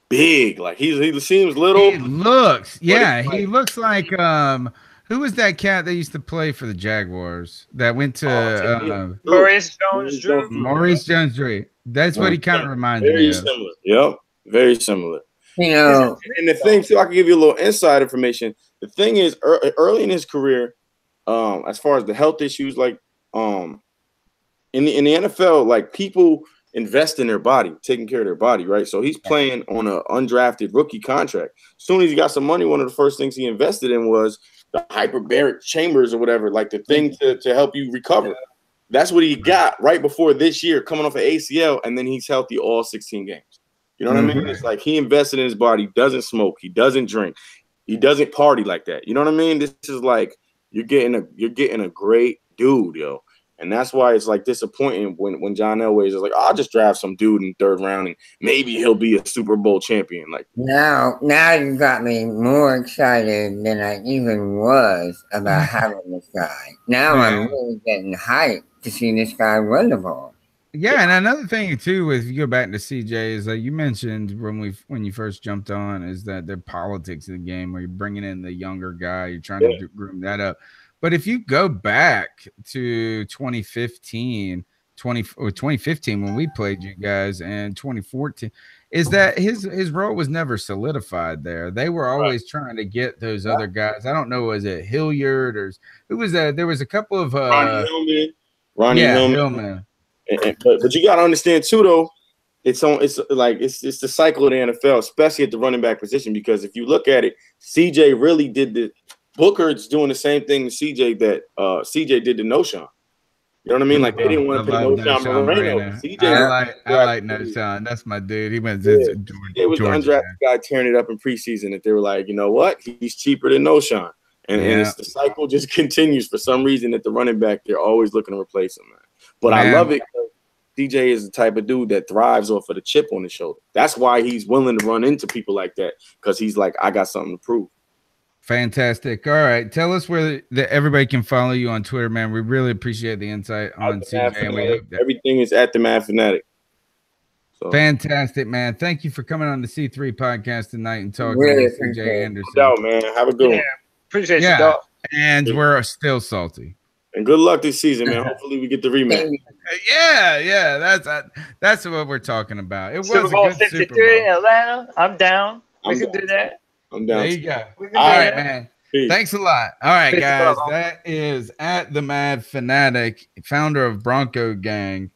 big, like he seems little.
He looks like who was that cat that used to play for the Jaguars that went to
Maurice Jones-Drew.
Maurice Jones-Drew. That's what he kind of reminds me of.
Very similar. Yep, very similar.
And
the thing too, I can give you a little inside information. The thing is, early in his career, as far as the health issues, like in the NFL, like people invest in their body, taking care of their body, right? So he's playing on an undrafted rookie contract. As soon as he got some money, one of the first things he invested in was the hyperbaric chambers or whatever, like the thing to help you recover. That's what he got right before this year, coming off of ACL, and then he's healthy all 16 games. You know what I mean? It's like he invested in his body. He doesn't smoke. He doesn't drink. He doesn't party like that. You know what I mean? This is like you're getting a great dude, yo. And that's why it's like disappointing when John Elway is like, I'll just draft some dude in the 3rd round and maybe he'll be a Super Bowl champion. Like
now you got me more excited than I even was about having this guy. Now I'm really getting hyped to see this guy run the ball.
Yeah, and another thing too, if you go back to CJ, is like you mentioned when you first jumped on, is that the politics of the game where you're bringing in the younger guy, you're trying to groom that up. But if you go back to 2015 when we played you guys, and 2014, is that his role was never solidified there. They were always trying to get those other guys. I don't know, was it Hilliard or who was that? There was a couple of
Ronnie Hillman.
Hillman.
But you gotta understand too, though, it's the cycle of the NFL, especially at the running back position. Because if you look at it, CJ really did Booker's doing the same thing to CJ that CJ did to Noshawn. You know what I mean? Like they didn't want to put Noshawn Moreno. CJ,
I like Noshawn. That's my dude. He went.
It was the undrafted guy tearing it up in preseason. That they were like, you know what? He's cheaper than Noshawn, and it's the cycle just continues for some reason. At the running back, they're always looking to replace him, man. But I love it. DJ is the type of dude that thrives off of the chip on his shoulder. That's why he's willing to run into people like that, because he's like, I got something to prove.
Fantastic. All right. Tell us where everybody can follow you on Twitter, man. We really appreciate the insight on CJ. And we hope that
everything is at the Mad Fanatic.
So. Fantastic, man. Thank you for coming on the C3 podcast tonight and talking to CJ Anderson.
No doubt, man. Have a good one.
Appreciate you, dog.
And we're still salty.
And good luck this season, man. Hopefully we get the rematch.
Yeah. That's what we're talking about. It was
Super Bowl
a good
53
Super Bowl.
in Atlanta. I'm down. We can do that.
I'm down.
There you go. All right, man. Peace. Thanks a lot. All right, guys. That is at the Mad Fanatic, founder of Bronco Gang.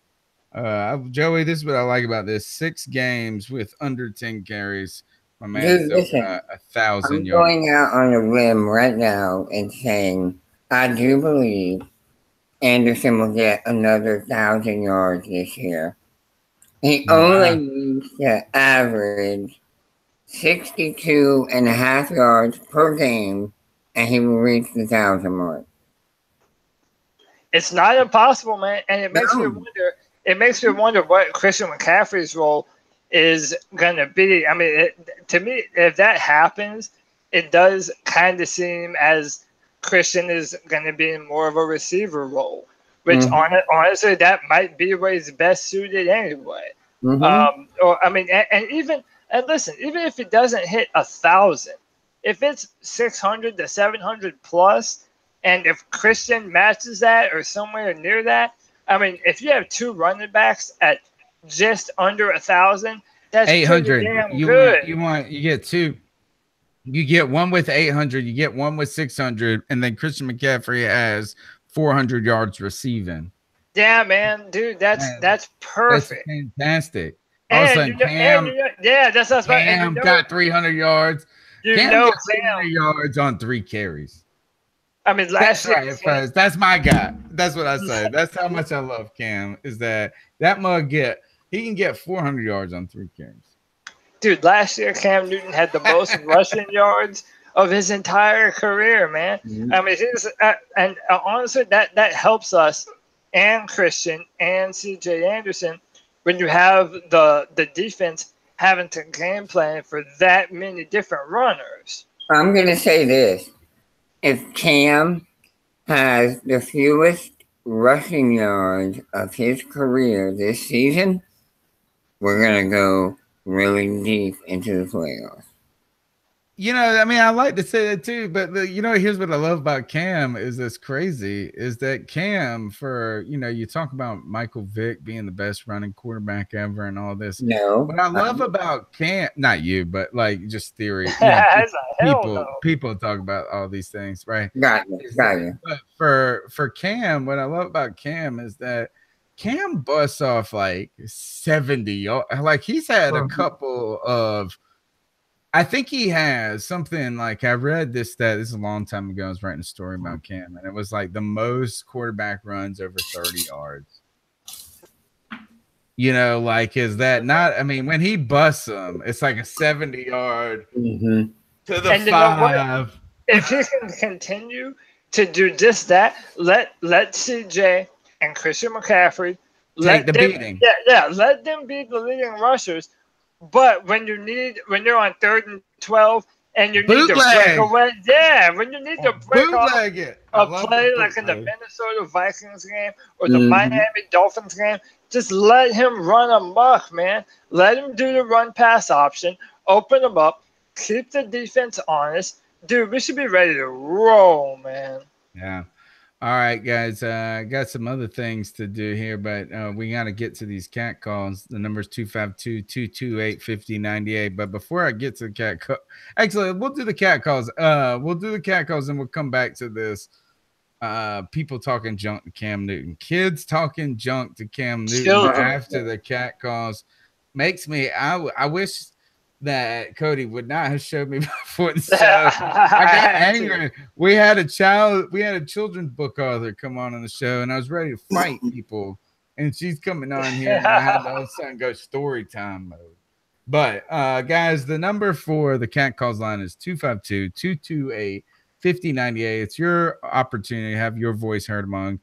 Joey, this is what I like about this. 6 games with under 10 carries. My man is 1,000
I'm
yards.
going out on a limb right now and saying I do believe Anderson will get another 1,000 yards this year. He only needs to average 62.5 yards per game, and he will reach the 1,000 mark.
It's not impossible, man, and it makes me wonder. It makes me wonder what Christian McCaffrey's role is going to be. I mean, to me, if that happens, it does kind of seem as Christian is going to be in more of a receiver role, which honestly, that might be where he's best suited anyway. And listen, even if it doesn't hit 1,000, if it's 600 to 700 plus, and if Christian matches that or somewhere near that, I mean, if you have 2 running backs at just under 1,000, that's
800.
Damn good.
You get 2. You get one with 800. You get one with 600, and then Christian McCaffrey has 400 yards receiving.
Yeah, man, dude, that's perfect.
That's fantastic. All of a sudden, Cam got 300 yards. Cam got 300 yards on 3 carries.
I mean,
that's my guy. That's what I say. That's how much I love Cam. Is that mug he can get 400 yards on 3 carries.
Dude, last year Cam Newton had the most rushing yards of his entire career, man. I mean, and honestly, that helps us and Christian and CJ Anderson when you have the defense having to game plan for that many different runners.
I'm going to say this. If Cam has the fewest rushing yards of his career this season, we're going to go really deep into the playoffs.
You know, I mean, I like to say that too, but here's what I love about Cam is that's crazy is that Cam you talk about Michael Vick being the best running quarterback ever and all this.
No.
What I love about Cam, not you, but like just theory. People talk about all these things, right?
Got you.
But for Cam, what I love about Cam is that Cam busts off like 70 yards. Like he's had a couple of, I think he has something like, I read this stat, this is a long time ago. I was writing a story about Cam, and it was like the most quarterback runs over 30 yards. Is that not, I mean, when he busts them, it's like a 70-yard to the 5.
If he can continue to do just that, let CJ and Christian McCaffrey.
Take the beating.
Let them be the leading rushers. But when you're on 3rd and 12 and you need to break away, when you need to break off a play like in the Minnesota Vikings game or the Miami Dolphins game, just let him run amok, man. Let him do the run-pass option, open them up, keep the defense honest. Dude, we should be ready to roll, man.
Yeah. All right, guys. Got some other things to do here, but we got to get to these cat calls. The number is 252-228-5098. But before I get to the cat call, actually, we'll do the cat calls. And we'll come back to this. People talking junk to Cam Newton. Kids talking junk to Cam Newton after the cat calls makes me. I wish that Cody would not have showed me before the show. I got angry. We had a children's book author come on the show, and I was ready to fight people. And she's coming on here, and I had to all of a sudden go story time mode. But guys, the number for the cat calls line is 252-228-5098. It's your opportunity to have your voice heard among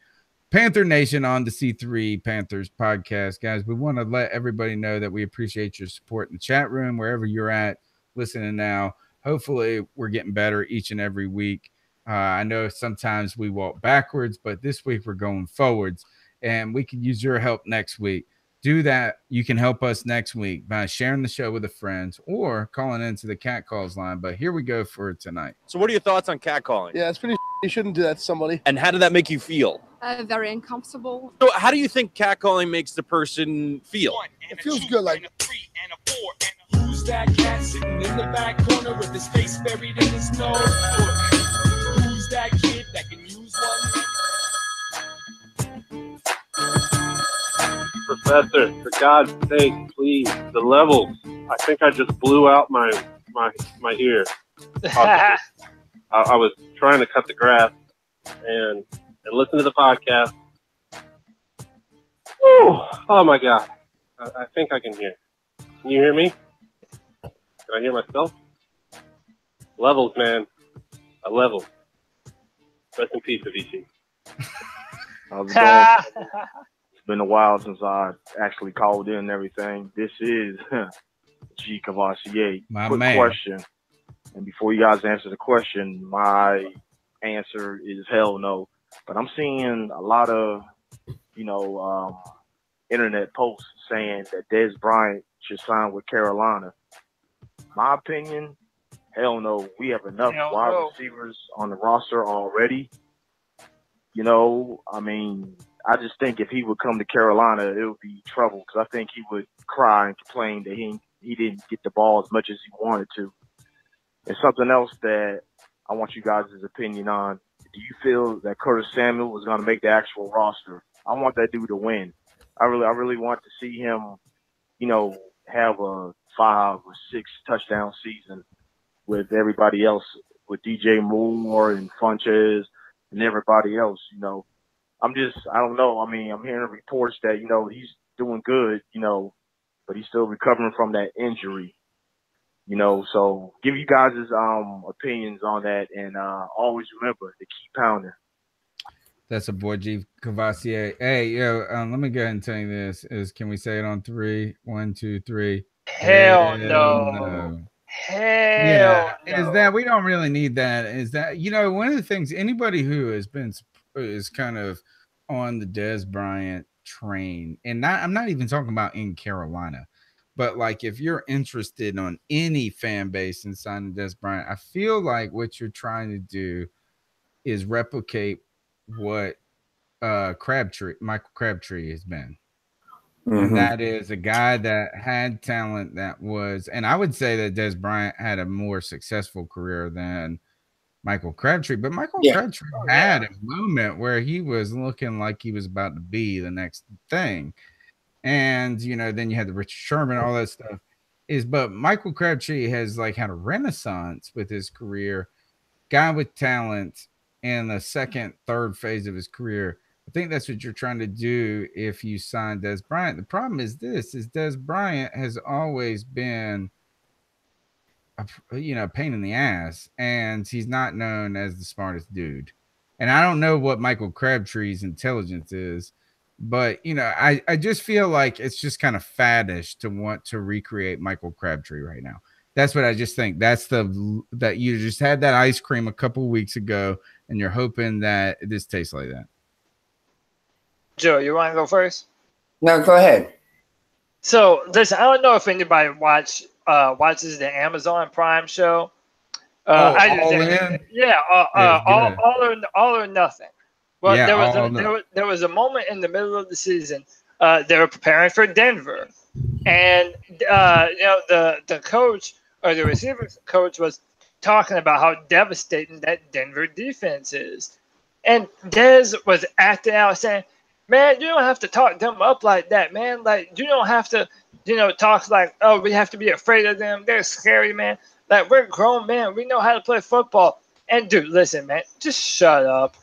Panther Nation on the C3 Panthers podcast. Guys, we want to let everybody know that we appreciate your support in the chat room, wherever you're at listening now. Hopefully, we're getting better each and every week. I know sometimes we walk backwards, but this week we're going forwards, and we can use your help next week. Do that. You can help us next week by sharing the show with a friend or calling into the cat calls line. But here we go for tonight.
So what are your thoughts on catcalling?
Yeah, it's pretty. You shouldn't do that to somebody.
And how did that make you feel?
Very uncomfortable.
So how do you think catcalling makes the person feel?
It feels good, like.
Who's that cat sitting in the back corner with his face buried in his nose? Who's that kid that can use one?
Professor, for God's sake, please, the levels. I think I just blew out my ear. I was trying to cut the grass and listen to the podcast. Woo! Oh my God. I think I can hear. Can you hear me? Can I hear myself? Levels, man. A level. Rest in peace, Avicii.
How's it going? It's been a while since I actually called in and everything. This is G. Cavassier. Quick question. And before you guys answer the question, my answer is hell no. But I'm seeing a lot of, internet posts saying that Dez Bryant should sign with Carolina. My opinion, hell no. We have enough wide receivers on the roster already. I just think if he would come to Carolina, it would be trouble because I think he would cry and complain that he didn't get the ball as much as he wanted to. And something else that I want you guys' opinion on. Do you feel that Curtis Samuel was going to make the actual roster? I want that dude to win. I really want to see him, have a 5 or 6 touchdown season with everybody else, with DJ Moore and Funches and everybody else, I don't know. I'm hearing reports that, he's doing good, but he's still recovering from that injury, so give you guys' opinions on that. And always remember to keep pounding.
That's a boy, G. Cavassier. Hey, let me go ahead and tell you this. Can we say it on 3? 1, 2, 3.
Hell no. Hell no.
Is that we don't really need that. Is that, one of the things, anybody who is kind of on the Dez Bryant train, and I'm not even talking about in Carolina, but like if you're interested on any fan base in signing Dez Bryant, I feel like what you're trying to do is replicate what Michael Crabtree has been. Mm-hmm. And that is a guy that had talent that was, and I would say that Dez Bryant had a more successful career than Michael Crabtree, but Michael Crabtree had a moment where he was looking like he was about to be the next thing. And, then you had the Richard Sherman, all that stuff but Michael Crabtree has had a renaissance with his career, guy with talent in the second, third phase of his career. I think that's what you're trying to do if you sign Dez Bryant. The problem is Dez Bryant has always been a pain in the ass, and he's not known as the smartest dude. And I don't know what Michael Crabtree's intelligence is, But I just feel like it's just kind of faddish to want to recreate Michael Crabtree right now. That's what I just think. That's that you just had that ice cream a couple of weeks ago, and you're hoping that this tastes like that.
Joe, you want to go first?
No, go ahead.
So listen, I don't know if anybody watches the Amazon Prime show. I just
All
did.
In?
Yeah, all or nothing. Well,
Yeah,
there was a moment in the middle of the season. They were preparing for Denver, and the coach or the receivers coach was talking about how devastating that Denver defense is, and Dez was acting out saying, "Man, you don't have to talk them up like that, man. Like you don't have to, talk like, oh, we have to be afraid of them. They're scary, man. Like we're grown men. We know how to play football." And dude, listen, man, just shut up.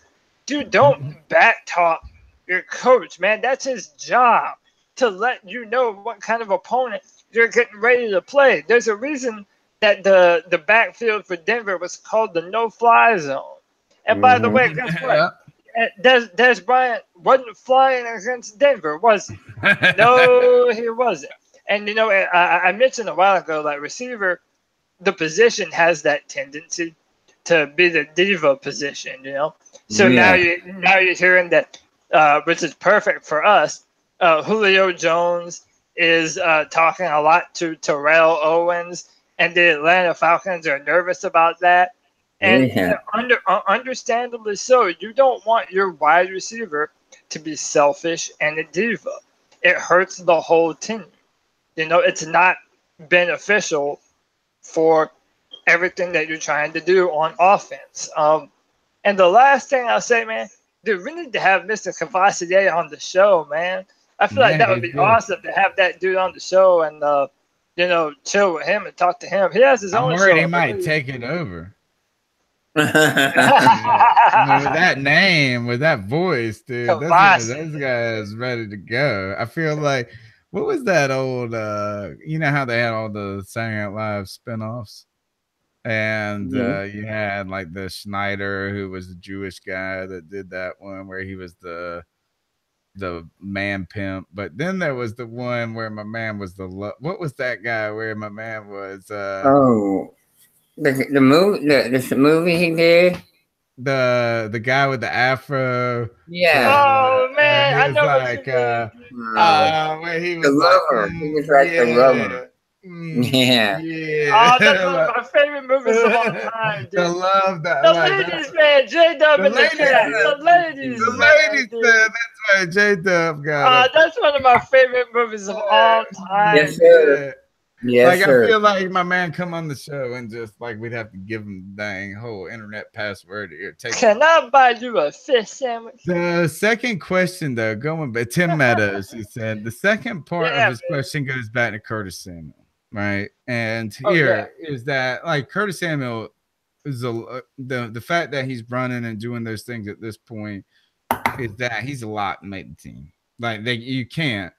Dude, don't back talk your coach, man. That's his job to let you know what kind of opponent you're getting ready to play. There's a reason that the backfield for Denver was called the no-fly zone. And by the way, guess what? Des Bryant wasn't flying against Denver, was he? No, he wasn't. And I mentioned a while ago, like receiver, the position has that tendency to be the diva position, So now you're hearing that, which is perfect for us. Julio Jones is talking a lot to Terrell Owens, and the Atlanta Falcons are nervous about that. And understandably so. You don't want your wide receiver to be selfish and a diva. It hurts the whole team. It's not beneficial for everything that you're trying to do on offense. And the last thing I'll say, man, dude, we need to have Mr. Cavassier on the show, man. I feel like that would be awesome to have that dude on the show and, chill with him and talk to him. He has his own show.
I'm worried he might take it over. With that name, with that voice, dude, those guys ready to go. I feel like, what was that old, how they had all the Saturday Night Live spinoffs? And you had like the Schneider, who was the Jewish guy that did that one where he was the man pimp. But then there was the one where my man was what was that guy where my man was?
The movie he did.
The guy with the afro.
Yeah.
Oh man, I know
like where he was
the lover. He was like the lover. Yeah.
Oh, that's one of my favorite movies of all time, dude.
The love that
the ladies, man. J-Dub in the chat. The ladies.
The ladies, man. That's right. J-Dub got it.
That's one of my favorite movies of all time.
Yes, sir. Yes,
I
sir.
feel like my man come on the show and just like we'd have to give him the dang whole internet password here.
Can I buy you a fish sandwich?
The second question, though, going by Tim Meadows, he said the second part of his question goes back to Curtis Samuel, right? And here is that like Curtis Samuel is the fact that he's running and doing those things at this point is that he's a lot to make the team. Like you can't.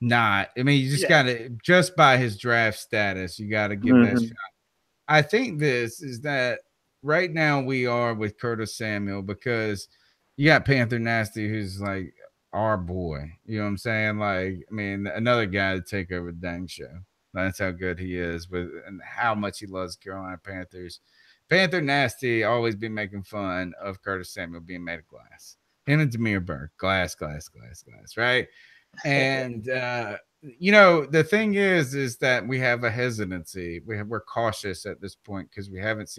Not, I mean, you just gotta, just by his draft status, you gotta give that shot. I think this is that right now we are with Curtis Samuel because you got Panther Nasty, who's like our boy. You know what I'm saying? Like, I mean, another guy to take over the dang show. That's how good he is with and how much he loves Carolina Panthers. Panther Nasty always been making fun of Curtis Samuel being made of glass. Him and Demir Burke, glass, right? And the thing is that we have a hesitancy. We're cautious at this point because we haven't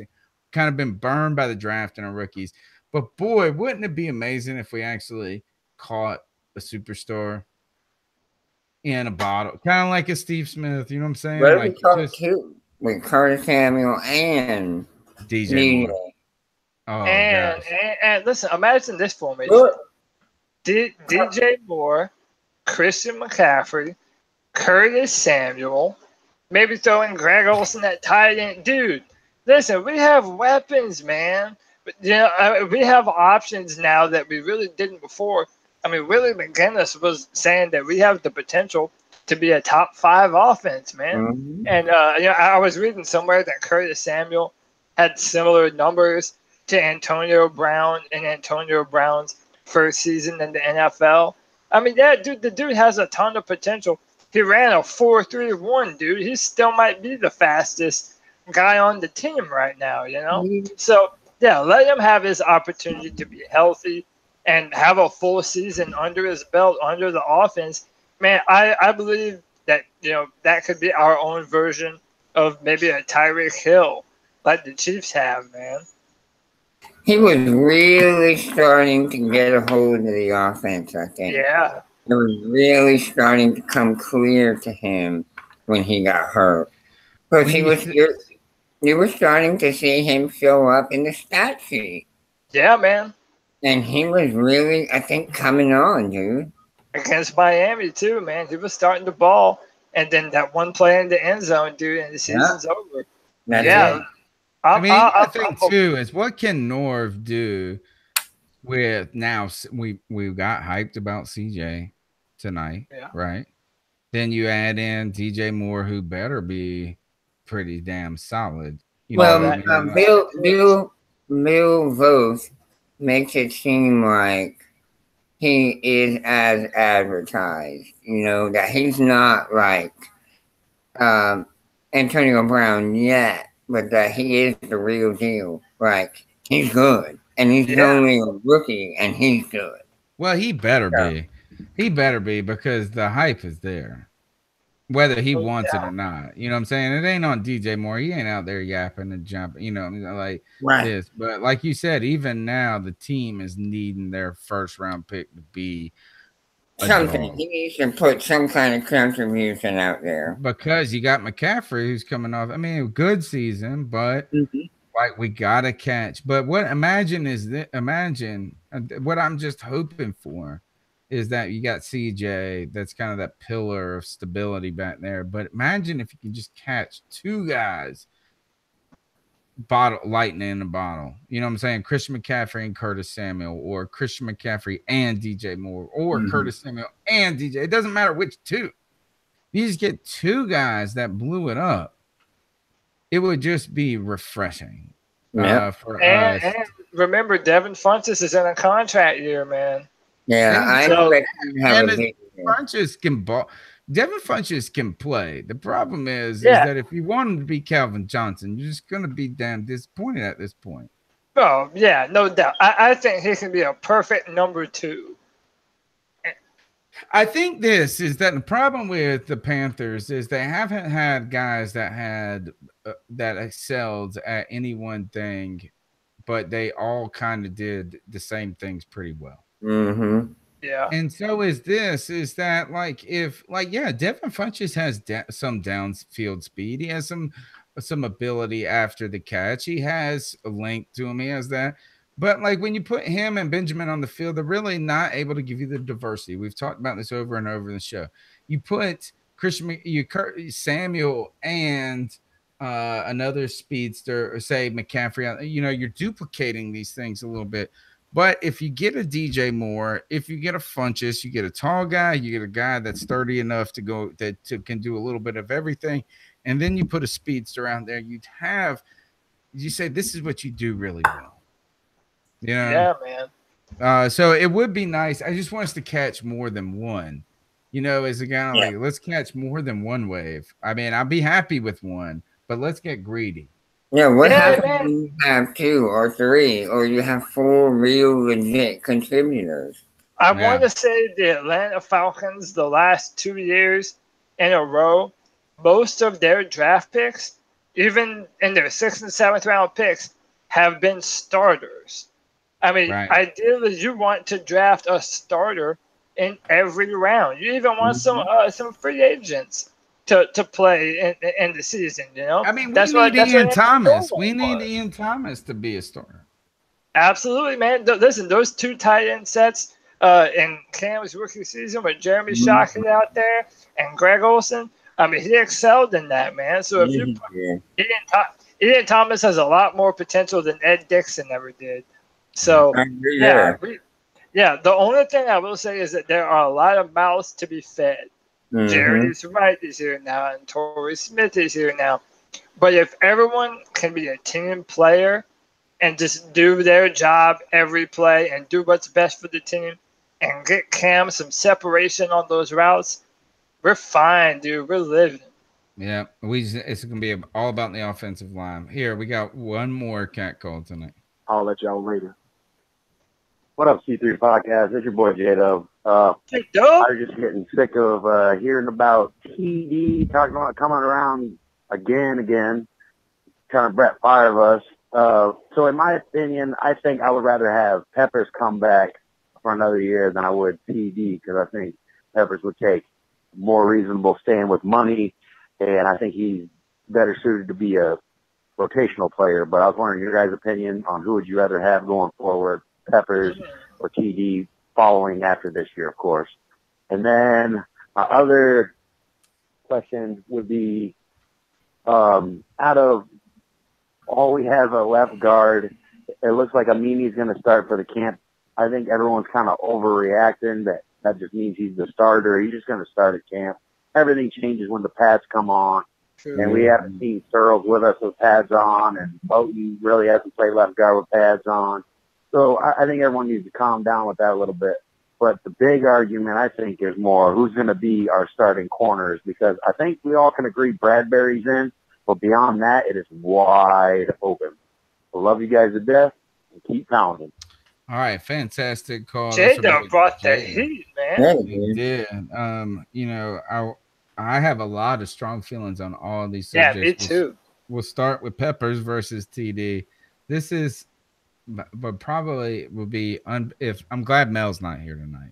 kind of been burned by the draft and our rookies. But boy, wouldn't it be amazing if we actually caught a superstar in a bottle, kind of like a Steve Smith? You know what I'm saying?
What
like
we talked to with Curtis Samuel and
DJ Moore. Oh,
and listen, imagine this for me. DJ Moore, Christian McCaffrey, Curtis Samuel, maybe throw in Greg Olsen at tight end. Dude, listen, we have weapons, man. But, we have options now that we really didn't before. I mean, Willie McGinnis was saying that we have the potential to be a top 5 offense, man. And, I was reading somewhere that Curtis Samuel had similar numbers to Antonio Brown in Antonio Brown's first season in the NFL. I mean, yeah, dude, the dude has a ton of potential. He ran a 4.31, dude. He still might be the fastest guy on the team right now, you know? So, yeah, let him have his opportunity to be healthy and have a full season under his belt, under the offense. Man, I believe that, you know, that could be our own version of maybe a Tyreek Hill like the Chiefs have, man.
He was really starting to get a hold of the offense, I think.
Yeah.
It was really starting to come clear to him when he got hurt. Because you were starting to see him show up in the stat sheet.
Yeah, man.
And he was really, I think, coming on, dude.
Against Miami, too, man. He was starting to ball. And then that one play in the end zone, dude, and the season's over.
That's it.
I mean, the thing too is what can Norv do with now? We got hyped about CJ tonight, right? Then you add in DJ Moore, who better be pretty damn solid. You know what I mean?
Bill Voth makes it seem like he is as advertised. You know, that he's not like Antonio Brown yet, but that he is the real deal. Like, he's good. And he's only a rookie, and he's good.
Well, he better be. He better be, because the hype is there. Whether he wants it or not. You know what I'm saying? It ain't on DJ Moore. He ain't out there yapping and jumping, you know, like this. But like you said, even now, the team is needing their first round pick to be
something. He needs to put some kind of contribution out there.
Because you got McCaffrey, who's coming off, I mean, a good season, but like, we got to catch. But what imagine what I'm just hoping for is that you got CJ, that's kind of that pillar of stability back there. But imagine if you can just catch two guys, lightning in a bottle. You know what I'm saying? Christian McCaffrey and Curtis Samuel, or Christian McCaffrey and DJ Moore, or Curtis Samuel and DJ. It doesn't matter which two. You just get two guys that blew it up. It would just be refreshing for us.
And remember, Devin Funchess is in a contract year, man.
Yeah,
Funchess can ball. Devin Funchess can play. The problem is that if you want him to be Calvin Johnson, you're just going to be damn disappointed at this point.
Oh, yeah, no doubt. I think he can be a perfect number 2.
I think this is that the problem with the Panthers is they haven't had guys that had that excelled at any one thing, but they all kind of did the same things pretty well.
Yeah.
And so is that like, Devin Funchess has some downfield speed. He has some ability after the catch. He has a length to him. He has that. But like, when you put him and Benjamin on the field, they're really not able to give you the diversity. We've talked about this over and over in the show. You put Samuel and another speedster, or say McCaffrey, you know, you're duplicating these things a little bit. But if you get a DJ Moore, if you get a Funchess, you get a tall guy, you get a guy that's sturdy enough to go can do a little bit of everything, and then you put a speedster out there, you say this is what you do really well. You know?
Yeah, man.
So it would be nice. I just want us to catch more than one. You know, as a guy, like, let's catch more than one wave. I mean, I'll be happy with one, but let's get greedy.
Yeah, what happens when you have 2 or 3, or you have 4 real legit contributors?
I want to say the Atlanta Falcons, the last 2 years in a row, most of their draft picks, even in their 6th and 7th round picks, have been starters. I mean, ideally, you want to draft a starter in every round. You even want some free agents to play in the season, you know?
I mean, we need Ian Thomas. We need Ian Thomas to be a starter.
Absolutely, man. Listen, those 2 tight end sets in Cam's rookie season with Jeremy Shockey out there and Greg Olsen, I mean, he excelled in that, man. So if you put Ian Thomas has a lot more potential than Ed Dixon ever did. So, the only thing I will say is that there are a lot of mouths to be fed. Jerry's Wright is here now, and Torrey Smith is here now. But if everyone can be a team player and just do their job every play and do what's best for the team, and get Cam some separation on those routes, we're fine, dude. We're living.
Yeah, it's gonna be all about the offensive line. Here, we got one more cat call tonight.
I'll let y'all later. What up, C3 Podcast? It's your boy J-Dub.
Hey, Dub.
I'm just getting sick of hearing about TD talking about coming around again, trying to Brett Favre us. So in my opinion, I think I would rather have Peppers come back for another year than I would TD, because I think Peppers would take a more reasonable stand with money, and I think he's better suited to be a rotational player. But I was wondering your guys' opinion on who would you rather have going forward, Peppers or TD, following after this year, of course. And then my other question would be, out of all we have a left guard, it looks like Amini's going to start for the camp. I think everyone's kind of overreacting that just means he's the starter. He's just going to start at camp. Everything changes when the pads come on. True. And we haven't seen Searles with us with pads on, and Bowden really hasn't played left guard with pads on. So I think everyone needs to calm down with that a little bit. But the big argument, I think, is more who's going to be our starting corners, because I think we all can agree Bradbury's in, but beyond that, it is wide open. I love you guys to death, and keep pounding.
All right, fantastic call.
J-Dub brought that heat, man.
He did. You know, I have a lot of strong feelings on all these subjects.
Yeah, me too.
We'll start with Peppers versus TD. This is, but probably will be if I'm glad Mel's not here tonight.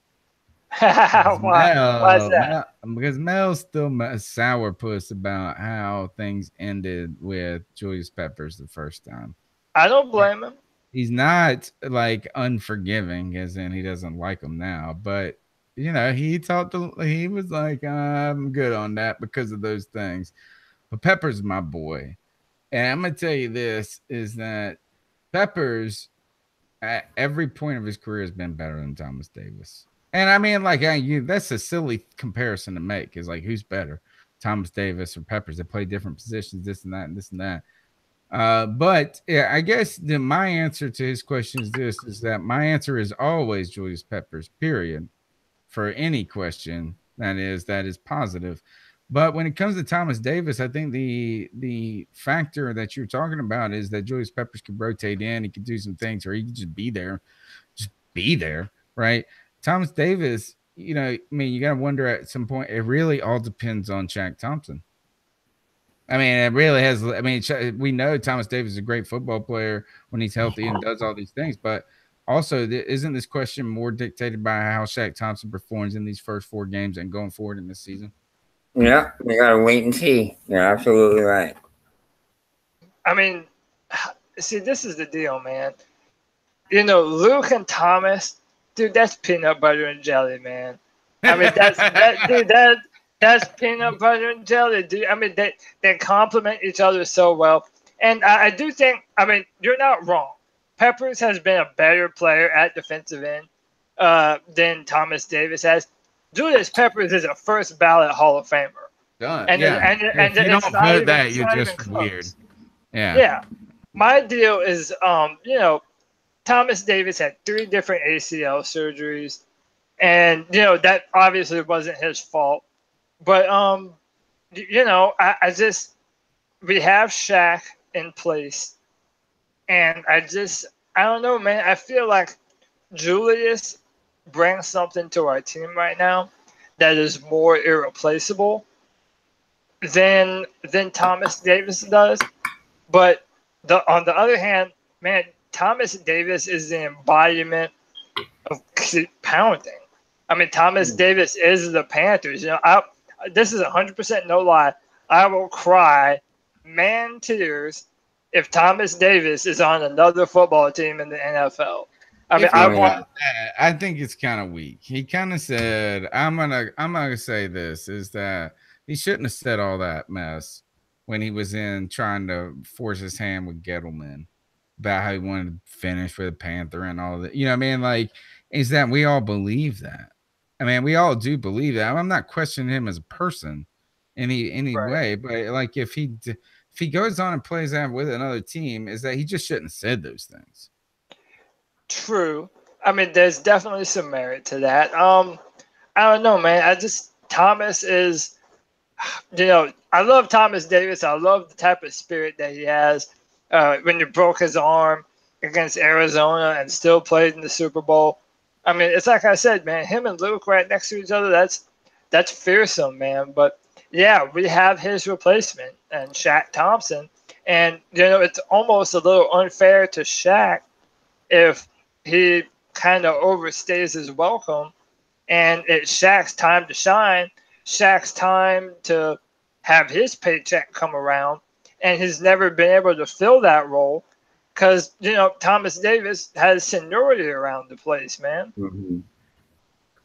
Why is that?
Because Mel's still a sourpuss about how things ended with Julius Peppers the first time.
I don't blame him.
He's not like unforgiving, as in he doesn't like him now, but you know, he was like, I'm good on that because of those things. But Peppers is my boy. And I'm going to tell you this, is that Peppers at every point of his career has been better than Thomas Davis. And I mean, like, that's a silly comparison to make, is like, who's better, Thomas Davis or Peppers? They play different positions, this and that, and this and that. But yeah, I guess my answer to his question is this, is that my answer is always Julius Peppers, period, for any question that is positive. But when it comes to Thomas Davis, I think the factor that you're talking about is that Julius Peppers could rotate in, he could do some things, or he could just be there, right? Thomas Davis, you know, I mean, you got to wonder at some point, it really all depends on Shaq Thompson. I mean, it really has. I mean, we know Thomas Davis is a great football player when he's healthy and does all these things, but also, isn't this question more dictated by how Shaq Thompson performs in these first 4 games and going forward in this season?
Yeah, we got to wait and see. You're absolutely right.
I mean, see, this is the deal, man. You know, Luke and Thomas, dude, that's peanut butter and jelly, man. I mean, that's peanut butter and jelly, dude. I mean, they complement each other so well. And I do think, I mean, you're not wrong. Peppers has been a better player at defensive end than Thomas Davis has. Julius Peppers is a first ballot Hall of Famer.
Done.
And
if you don't put that, you're just weird. Yeah.
Yeah. My deal is, you know, Thomas Davis had 3 different ACL surgeries, and you know that obviously wasn't his fault. But you know, we have Shaq in place. And I don't know, man. I feel like Julius brings something to our team right now that is more irreplaceable than Thomas Davis does. But on the other hand, man, Thomas Davis is the embodiment of pounding. I mean, Thomas Davis is the Panthers. You know, this is 100% no lie. I will cry man tears if Thomas Davis is on another football team in the NFL. I mean,
I think it's kind of weak. He kind of said, I'm gonna say this, is that he shouldn't have said all that mess when he was in trying to force his hand with Gettleman about how he wanted to finish for the Panther and all that. You know what I mean? Like, is that we all believe that. I mean, we all do believe that. I'm not questioning him as a person any way, but like if he goes on and plays that with another team, is that he just shouldn't have said those things.
True. I mean, there's definitely some merit to that. I don't know, man. Thomas is, I love Thomas Davis. I love the type of spirit that he has. When he broke his arm against Arizona and still played in the Super Bowl. I mean, it's like I said, man. Him and Luke right next to each other. That's fearsome, man. But yeah, we have his replacement and Shaq Thompson, and it's almost a little unfair to Shaq if he kind of overstays his welcome, and it's Shaq's time to shine, Shaq's time to have his paycheck come around, and he's never been able to fill that role because Thomas Davis has seniority around the place, man.
Mm-hmm.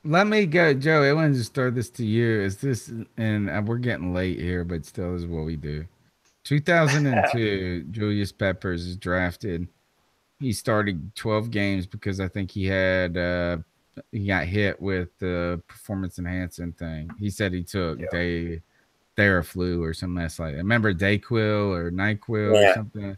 Let me go, Joe. I want to just throw this to you. Is this, and we're getting late here, but still, this is what we do. 2002, Julius Peppers is drafted. He started 12 games because I think he got hit with the performance enhancing thing. He said he took Theraflu or something else like that. Remember Dayquil or NyQuil or something?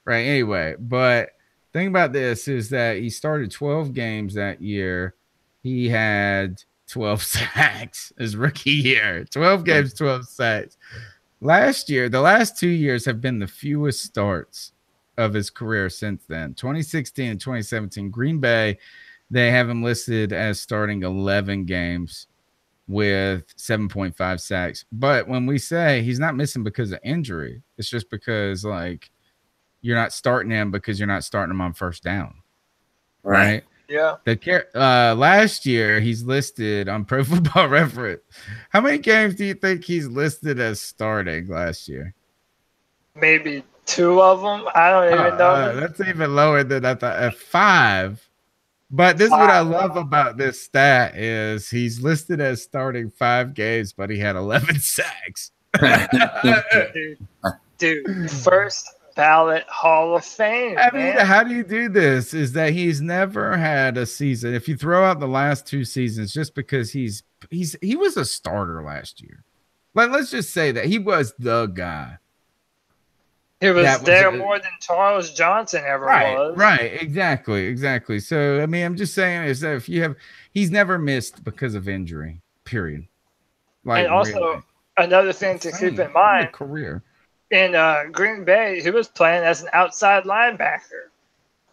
Right. Anyway, but thing about this is that he started 12 games that year. He had 12 sacks his rookie year. 12 games, 12 sacks. Last year, the last 2 years have been the fewest starts of his career since then. 2016 and 2017, Green Bay, they have him listed as starting 11 games with 7.5 sacks. But when we say he's not missing because of injury, it's just because you're not starting him because you're not starting him on first down. Right?
Yeah.
Last year, he's listed on Pro Football Reference. How many games do you think he's listed as starting last year?
Maybe 2 of them. I don't even know.
That's even lower than I thought. At 5. But this is what I love about this stat is he's listed as starting 5 games, but he had 11 sacks.
Dude, first ballot Hall of Fame.
I mean, how do you do this? Is that he's never had a season. If you throw out the last 2 seasons, just because he was a starter last year. Let's just say that he was the guy.
He was there more than Charles Johnson ever was.
Right, exactly. So I mean, I'm just saying is that he's never missed because of injury. Period.
And also another thing to keep in mind,
career.
In Green Bay, he was playing as an outside linebacker.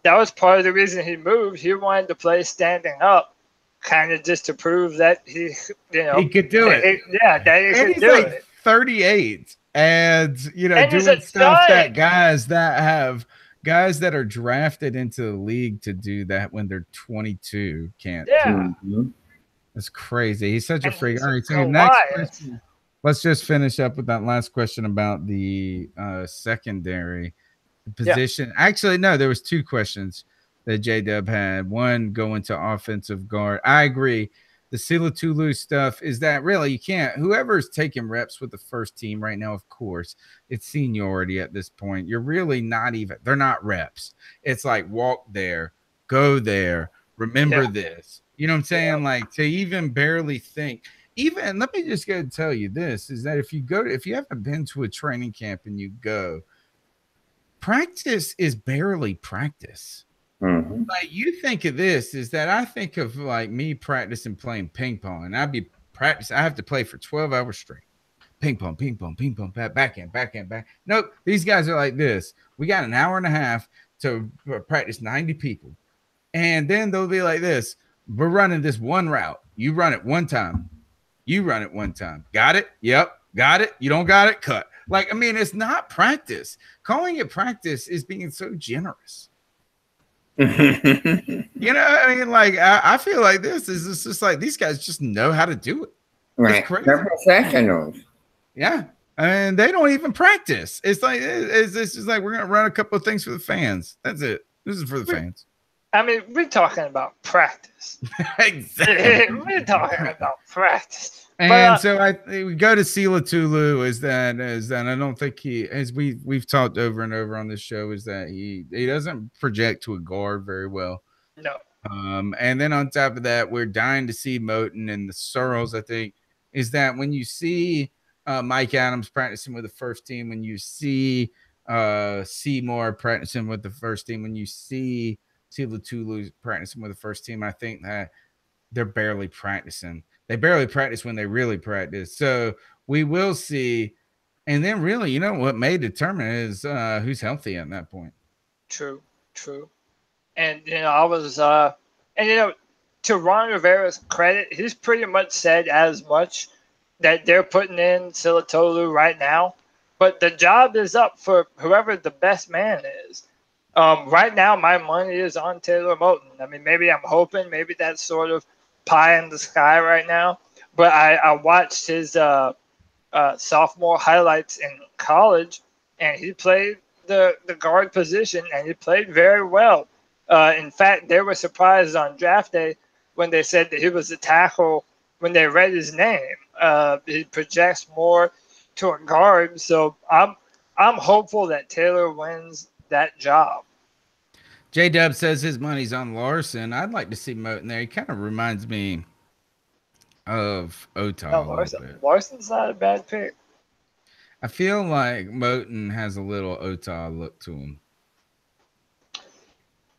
That was part of the reason he moved. He wanted to play standing up, kind of just to prove that he
could do it.
That he could do it.
38, and doing stuff that guys that are drafted into the league to do that when they're 22 can't.
Yeah,
that's crazy. He's such a freak. All right, so next question. Let's just finish up with that last question about the secondary position. Yeah. Actually, no, there was 2 questions that J-Dub had. One going to offensive guard. I agree. The Silatulu stuff is that really you can't. Whoever's taking reps with the first team right now, of course, it's seniority at this point. You're really not even. They're not reps. It's like walk there, go there, remember this. You know what I'm saying? Like to even barely think. Even let me just go and tell you this is that if you haven't been to a training camp and you go, practice is barely practice.
Mm-hmm.
Like you think of this is that I think of like me practicing playing ping pong, and I'd be practicing. I have to play for 12 hours straight. Ping pong, back end. Nope, these guys are like this. We got an hour and a half to practice 90 people, and then they'll be like this. We're running this one route. You run it one time. You run it one time. Got it? Yep. Got it? You don't got it? Cut. Like, I mean, it's not practice. Calling it practice is being so generous. I mean, like, I feel like this is it's just like these guys just know how to do it.
Right. They're professionals.
Yeah. And they don't even practice. It's like, it's just like we're going to run a couple of things for the fans. That's it. This is for the fans.
I mean, we're talking about practice.
Exactly.
We're talking about practice.
And so we go to Silatulu is that I don't think he, as we've talked over and over on this show, is that he doesn't project to a guard very well.
No.
And then on top of that, we're dying to see Moten and the Searles. I think is that when you see Mike Adams practicing with the first team, when you see Seymour practicing with the first team, when you see see Latulu practicing with the first team. I think that they're barely practicing. They barely practice when they really practice. So we will see. And then really, what may determine is who's healthy at that point.
True. And, I was, to Ron Rivera's credit, he's pretty much said as much that they're putting in Silatolu right now. But the job is up for whoever the best man is. Right now, my money is on Taylor Moton. I mean, maybe I'm hoping, maybe that's sort of pie in the sky right now. But I watched his sophomore highlights in college, and he played the guard position, and he played very well. In fact, they were surprised on draft day when they said that he was a tackle when they read his name. He projects more to a guard, so I'm hopeful that Taylor wins that job.
J-Dub says his money's on Larson. I'd like to see Moton there. He kind of reminds me of Otah a little bit.
Larson's not a bad pick.
I feel like Moton has a little Otah look to him.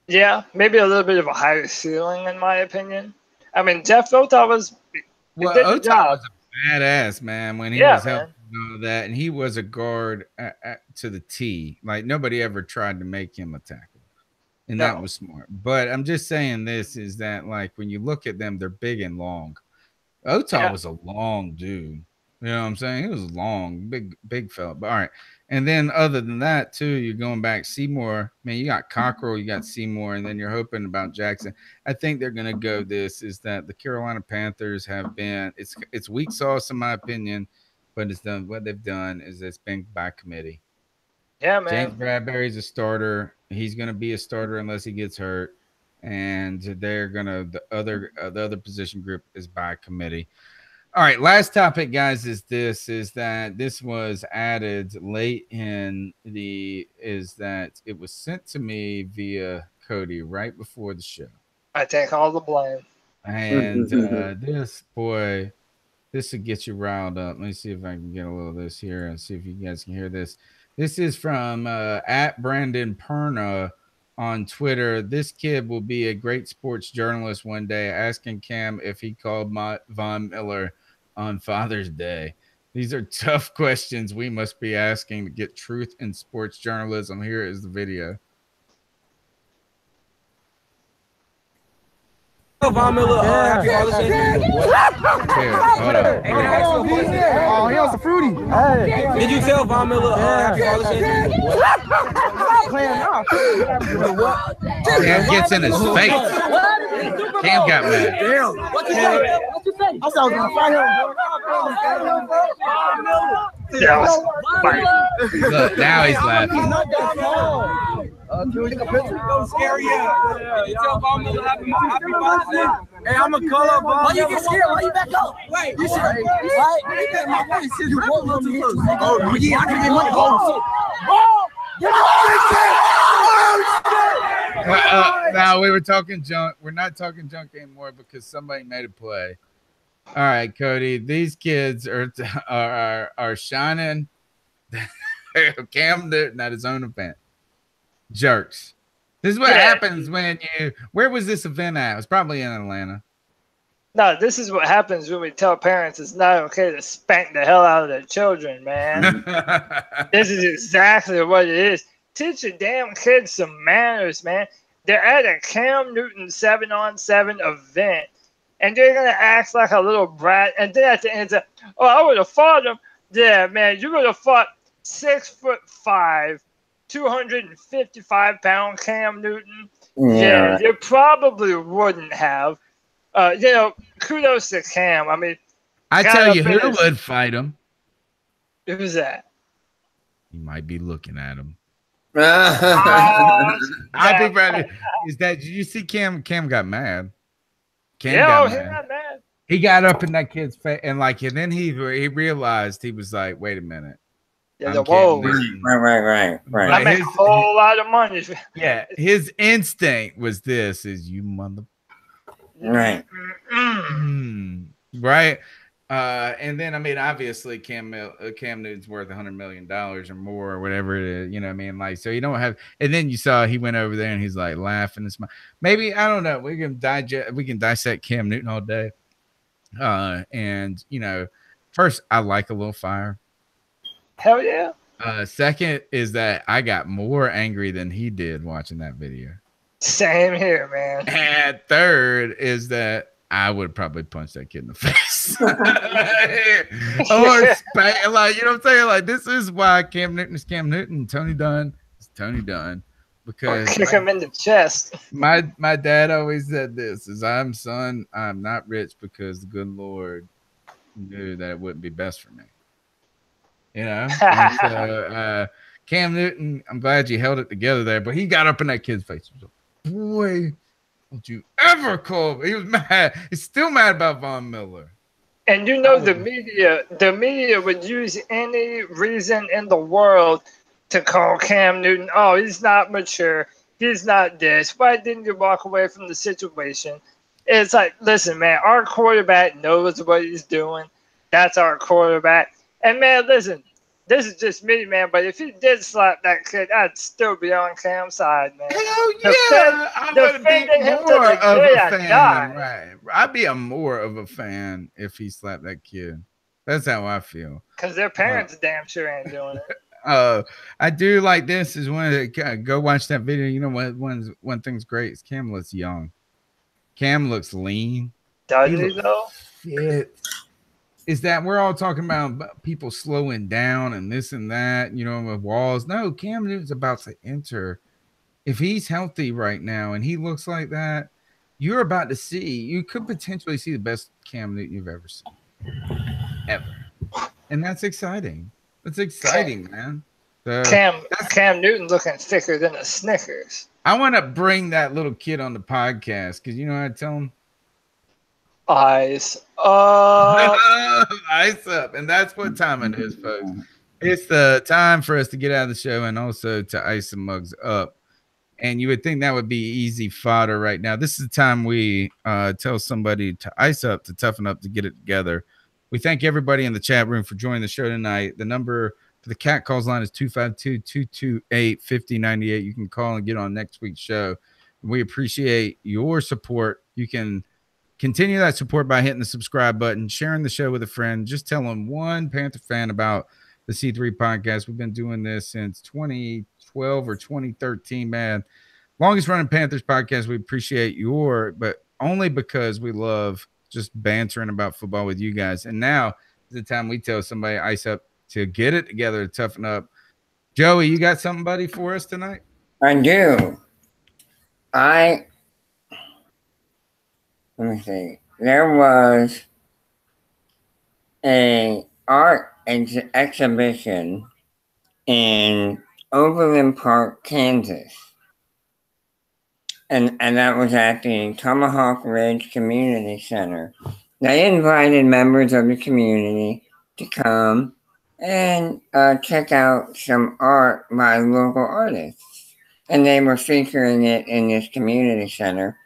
Yeah, maybe a little bit of a higher ceiling, in my opinion. I mean, Jeff Otah was
Otah was a badass, man, when he was helping all that, and he was a guard to the T. Like, nobody ever tried to make him a tackle, and that was smart. But I'm just saying this is that, like, when you look at them, they're big and long. Otah was a long dude. You know what I'm saying? He was long, big fella. But all right. And then other than that, too, you're going back Seymour. Man, you got Cockrell, you got Seymour, and then you're hoping about Jackson. I think they're going to go is that the Carolina Panthers have been, it's weak sauce in my opinion, but what they've done is it's been by committee.
Yeah, man.
James Bradbury's a starter. He's going to be a starter unless he gets hurt. And they're going to, the other position group is by committee. All right, last topic, guys, is that this was added late in that it was sent to me via Cody right before the show.
I take all the blame.
And this would get you riled up. Let me see if I can get a little of this here and see if you guys can hear this. This is from at Brandon Perna on Twitter. This kid will be a great sports journalist one day, asking Cam if he called Von Miller on Father's Day. These are tough questions we must be asking to get truth in sports journalism. Here is the video.
Von Miller, happy Father's Day.
Here, hold up.
Oh, he wants a fruity. Hey. Did you tell Von Miller happy Father's Day?
Cam gets in his face. Cam got mad.
What you say? What you say? I was gonna fight him.
Look, now he's laughing.
Can we take a picture? Don't scare you. You tell Von Miller happy Father's Day. Hey, I'm a color Von. Why you get scared? Why you back up? Wait, you should. Right? My voice is you won't look too close. Oh, yeah, I can get money.
Now we were talking junk. We're not talking junk anymore because somebody made a play. All right, Cody. These kids are shining. Cam did not his own event. Jerks. This is what happens when where was this event at? It was probably in Atlanta.
No, this is what happens when we tell parents it's not okay to spank the hell out of their children, man. This is exactly what it is. Teach your damn kids some manners, man. They're at a Cam Newton 7-on-7 event, and they're going to act like a little brat. And then at the end, say, oh, I would have fought him. Yeah, man, you would have fought 6'5", 255-pound Cam Newton. Yeah, you probably wouldn't have. Kudos to Cam. I mean,
I tell you who would fight him.
Who's that?
You might be looking at him. I think is that. Did you see Cam? Cam got mad. Cam got mad. He got up in that kid's face, and then he realized, he was like, "Wait a minute."
Yeah, whoa.
Right.
I make a whole lot of money.
Yeah, his instinct was this: "Is you mother."
Right.
Right. And then I mean, obviously, Cam Newton's worth $100 million or more, or whatever it is. You know what I mean? Like, so you don't have. And then you saw he went over there and he's like laughing and smiling. Maybe I don't know. We can dissect Cam Newton all day. And you know, first I like a little fire.
Hell yeah.
Second is that I got more angry than he did watching that video.
Same here, man.
And third is that I would probably punch that kid in the face. Or like, you know what I'm saying? Like, this is why Cam Newton is Cam Newton. Tony Dunn is Tony Dunn. Because
kick him in the chest.
My dad always said this: "Is I'm not rich because the good Lord knew that it wouldn't be best for me." You know. And so, Cam Newton, I'm glad you held it together there, but he got up in that kid's face. He was like, "Boy, don't you ever call me." He was mad. He's still mad about Von Miller.
And you know the media would use any reason in the world to call Cam Newton, oh, he's not mature. He's not this. Why didn't you walk away from the situation? It's like, listen, man, our quarterback knows what he's doing. That's our quarterback. And, man, listen, this is just me, man, but if he did slap that kid, I'd still be on Cam's side, man.
Hell yeah. I would be more of a fan. Right. I'd be more of a fan if he slapped that kid. That's how I feel.
Because their parents damn sure ain't doing it.
I do like this is go watch that video. You know what? One thing's great is Cam looks young. Cam looks lean.
Does he though?
Fit. Is that we're all talking about people slowing down and this and that, you know, with walls. No, Cam Newton's about to enter. If he's healthy right now and he looks like that, you could potentially see the best Cam Newton you've ever seen. Ever. And that's exciting. It's exciting, man. So
Cam Newton looking thicker than a Snickers.
I want to bring that little kid on the podcast because you know how I tell him?
Eyes up.
Eyes up. And that's what time it is, folks. It's the time for us to get out of the show and also to ice the mugs up. And you would think that would be easy fodder right now. This is the time we tell somebody to ice up, to toughen up, to get it together. We thank everybody in the chat room for joining the show tonight. The number for the Cat Calls line is 252-228-5098. You can call and get on next week's show. We appreciate your support. You can continue that support by hitting the subscribe button, sharing the show with a friend. Just tell them one Panther fan about the C3 podcast. We've been doing this since 2012 or 2013, man. Longest running Panthers podcast. We appreciate but only because we love just bantering about football with you guys. And now is the time we tell somebody ice up to get it together, to toughen up. Joey, you got something, buddy, for us tonight?
I do. Let me see. There was a art exhibition in Overland Park, Kansas. And that was at the Tomahawk Ridge Community Center. They invited members of the community to come and check out some art by local artists. And they were featuring it in this community center.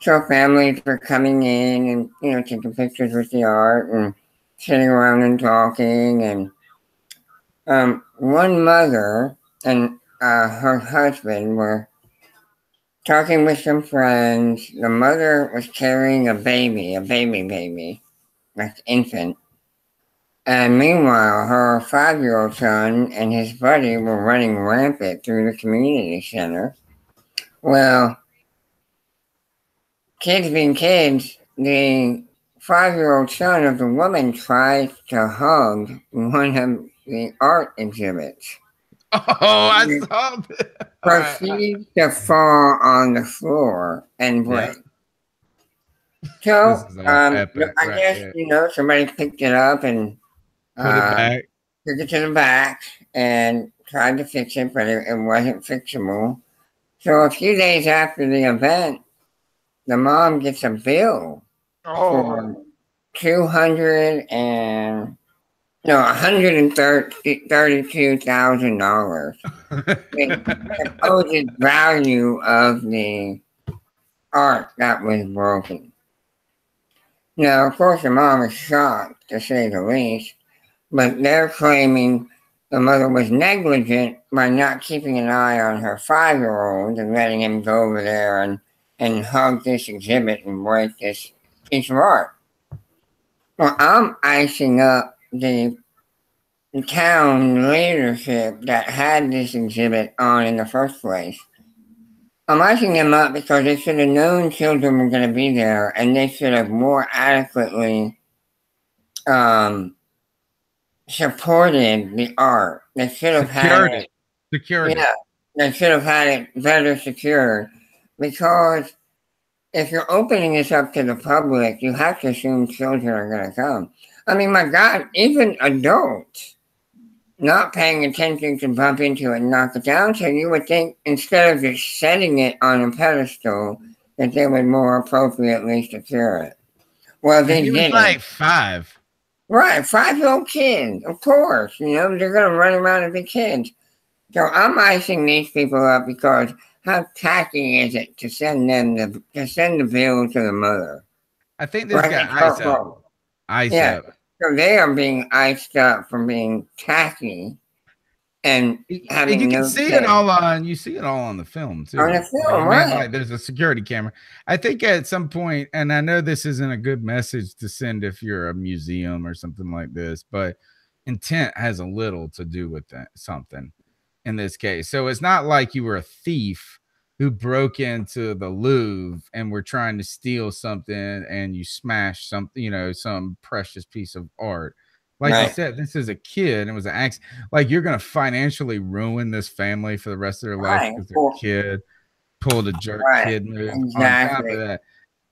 So families were coming in and, you know, taking pictures with the art and sitting around and talking. And one mother and her husband were talking with some friends. The mother was carrying a baby, like an infant. And meanwhile, her 5-year-old son and his buddy were running rampant through the community center. Well, kids being kids, the 5-year-old son of the woman tried to hug one of the art exhibits.
Oh, I saw that.
Proceeds to fall on the floor and break. So, I guess, you know, somebody picked it up and took it to the back and tried to fix it, but it wasn't fixable. So a few days after the event, the mom gets a bill for $132,000. The supposed value of the art that was broken. Now, of course, the mom is shocked, to say the least, but they're claiming the mother was negligent by not keeping an eye on her 5-year-old and letting him go over there and hug this exhibit and break this piece of art. Well, I'm icing up the town leadership that had this exhibit on in the first place. I'm icing them up because they should have known children were going to be there, and they should have more adequately supported the art. They should have had it.
Security.
Yeah, they should have had it better secured, because if you're opening this up to the public, you have to assume children are going to come. I mean, my God, even adults not paying attention to bump into it and knock it down. So you would think, instead of just setting it on a pedestal, that they would more appropriately secure it. Well, they
he was
didn't.
like 5.
Right, 5-year-old kids, of course. You know, they're going to run around and be kids. So I'm icing these people up because how tacky is it to send them to send the bill to the mother?
I think this got ice up. Ice up.
So they are being iced up for being tacky and having
you can
no
see
sense.
it all on. You see it all on the film too.
On the film,
I mean,
right?
like, there's a security camera. I think at some point, and I know this isn't a good message to send if you're a museum or something like this, but intent has a little to do with that, something in this case. So it's not like you were a thief who broke into the Louvre and were trying to steal something and you smashed something, you know, some precious piece of art. Like you said, this is a kid and it was an accident. Like, you're going to financially ruin this family for the rest of their life because their kid pulled a jerk kid move on top of that.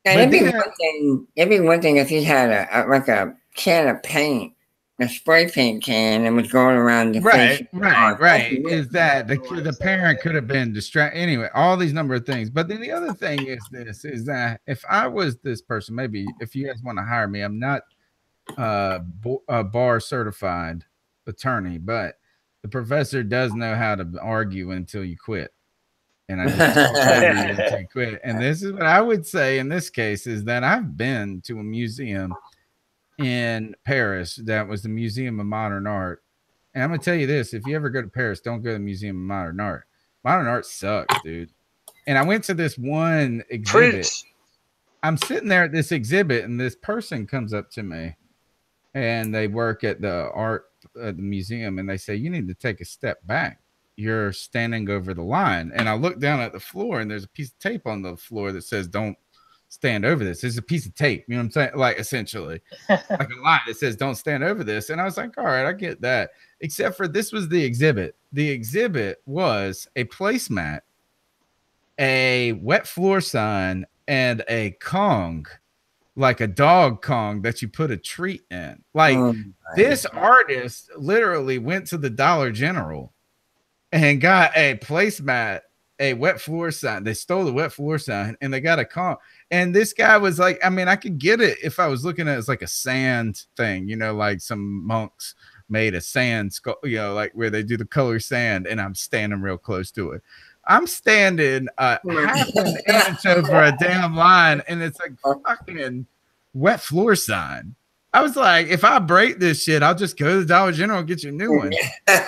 And it'd be one thing if he had a can of paint, a spray paint can, and was going around the
right. Is that the parent could have been distracted anyway? All these number of things. But then the other thing is that if I was this person, maybe if you guys want to hire me, I'm not a bar certified attorney, but the professor does know how to argue until you quit. And I just until you quit. And this is what I would say in this case is that I've been to a museum in Paris that was the Museum of Modern Art. And I'm gonna tell you this: if you ever go to Paris, don't go to the Museum of Modern Art. Modern art sucks, dude. And I went to this one exhibit. I'm sitting there at this exhibit, and this person comes up to me, and they work at the art at the museum, and they say, "You need to take a step back. You're standing over the line." And I look down at the floor, and there's a piece of tape on the floor that says, "Don't stand over this." There's a piece of tape, you know what I'm saying? Like, essentially, like a line that says, "Don't stand over this." And I was like, all right, I get that. Except for this was the exhibit. The exhibit was a placemat, a wet floor sign, and a Kong, like a dog Kong that you put a treat in. Like, this artist literally went to the Dollar General and got a placemat, a wet floor sign. They stole the wet floor sign and they got a Kong. And this guy was like, I mean, I could get it if I was looking at it as like a sand thing, you know, like some monks made a sand skull, you know, like where they do the color sand, and I'm standing real close to it. I'm standing half an inch over a damn line, and it's like fucking wet floor sign. I was like, if I break this shit, I'll just go to the Dollar General and get you a new one.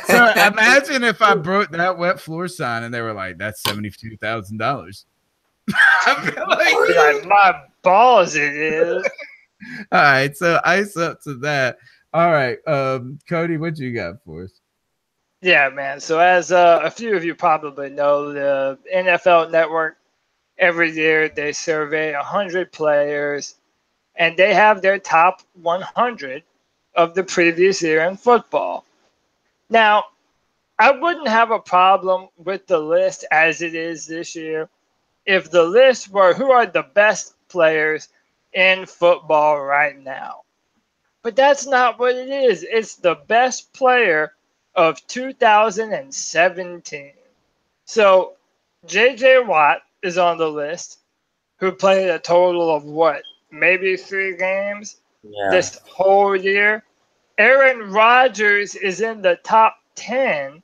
So imagine if I broke that wet floor sign and they were like, that's $72,000.
like my balls it is.
All right, so ice up to that. All right, Cody, what you got for us?
Yeah, man. So as a few of you probably know, the NFL Network, every year they survey 100 players, and they have their top 100 of the previous year in football. Now, I wouldn't have a problem with the list as it is this year if the list were who are the best players in football right now. But that's not what it is. It's the best player of 2017. So J.J. Watt is on the list, who played a total of what? Maybe 3 games this whole year. Aaron Rodgers is in the top 10.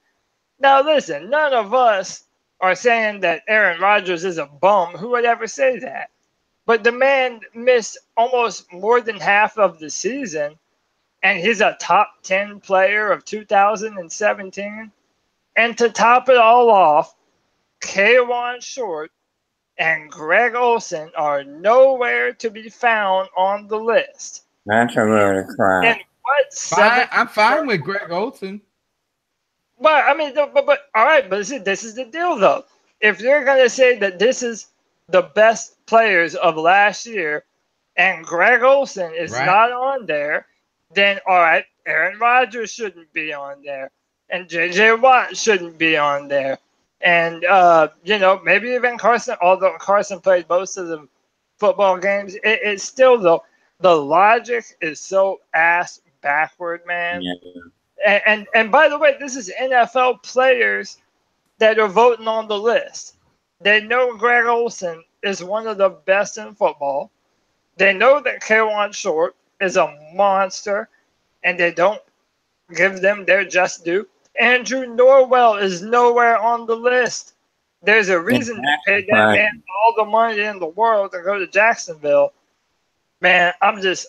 Now listen, none of us are saying that Aaron Rodgers is a bum. Who would ever say that? but the man missed almost more than half of the season, and he's a top 10 player of 2017. And to top it all off, K1 Short and Greg Olsen are nowhere to be found on the list.
That's a load of crap.
And what?
I'm fine with Greg Olsen.
But I mean, but all right. But this is the deal, though. If you're gonna say that this is the best players of last year, and Greg Olsen is not on there, then all right, Aaron Rodgers shouldn't be on there, and J.J. Watt shouldn't be on there, and maybe even Carson. Although Carson played most of the football games, it's still though the logic is so ass backward, man.
Yeah.
And by the way, this is NFL players that are voting on the list. They know Greg Olsen is one of the best in football. They know that K1 Short is a monster, and they don't give them their just due. Andrew Norwell is nowhere on the list. There's a reason they paid that man all the money in the world to go to Jacksonville. Man, I'm just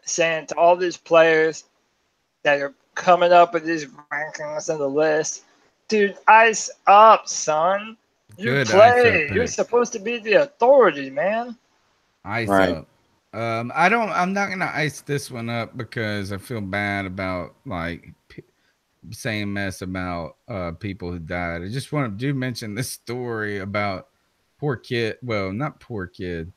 saying to all these players that are coming up with these rankings on the list, dude, ice up, son. You play. You're supposed to be the authority, man.
Ice up. I'm not gonna ice this one up because I feel bad about saying mess about people who died. I just want to mention this story about poor kid. Well, not poor kid.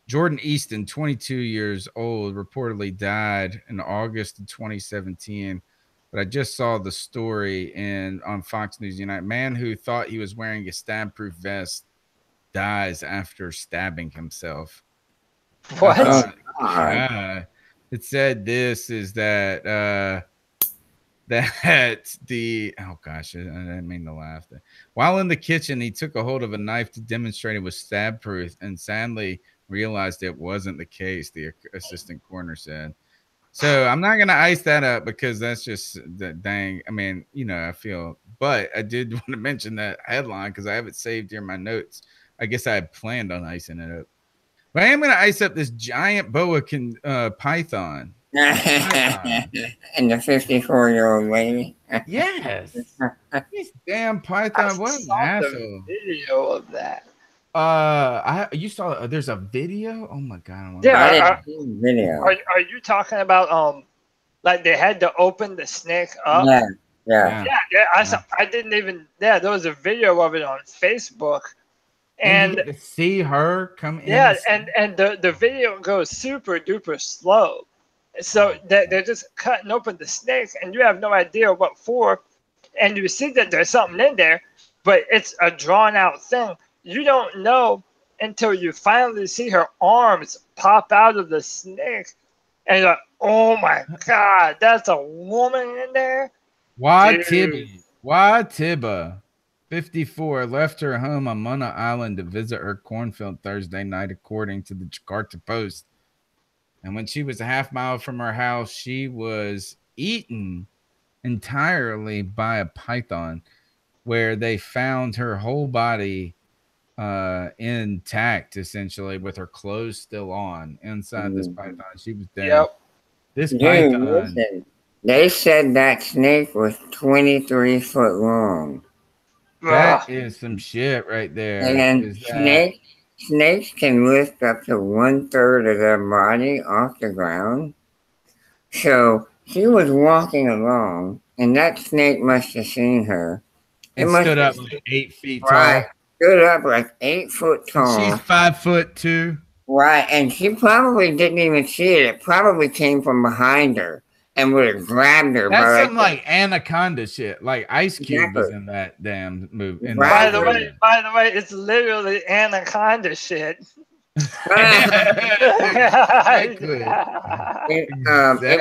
Jordan Easton, 22 years old, reportedly died in August of 2017. But I just saw the story on Fox News United. Man who thought he was wearing a stab-proof vest dies after stabbing himself.
What?
It said this is that oh gosh, I didn't mean to laugh. While in the kitchen, he took a hold of a knife to demonstrate it was stab-proof, and sadly realized it wasn't the case, the assistant coroner said. So I'm not going to ice that up because that's just dang. I mean, I feel, but I did want to mention that headline because I have it saved here in my notes. I guess I had planned on icing it up. But I am going to ice up this giant boa python.
And the 54-year-old lady.
Yes. This damn python. What an asshole.
Video of that.
You saw there's a video. Oh my god!
Video.
Are you talking about like they had to open the snake up?
Yeah.
I didn't even. Yeah, there was a video of it on Facebook, and
you get to see her come in.
Yeah, and the video goes super duper slow, so they're just cutting open the snake, and you have no idea what for, and you see that there's something in there, but it's a drawn out thing. You don't know until you finally see her arms pop out of the snake. And you're like, oh my God, that's a woman in there?
Why Tiba, 54, left her home on Mana Island to visit her cornfield Thursday night, according to the Jakarta Post. And when she was a half mile from her house, she was eaten entirely by a python, where they found her whole body intact, essentially, with her clothes still on inside this python. She was dead.
Yep.
This python.
Listen, they said that snake was 23 foot long.
That is some shit right there.
And snakes can lift up to 1/3 of their body off the ground. So she was walking along, and that snake must have seen her.
It stood up like 8 feet tall.
Stood up like 8 foot tall.
She's 5'2".
Right, and she probably didn't even see it. It probably came from behind her and would have grabbed her.
That's some like anaconda shit. Like Ice Cube was in that damn movie.
By the way, it's literally anaconda shit.
It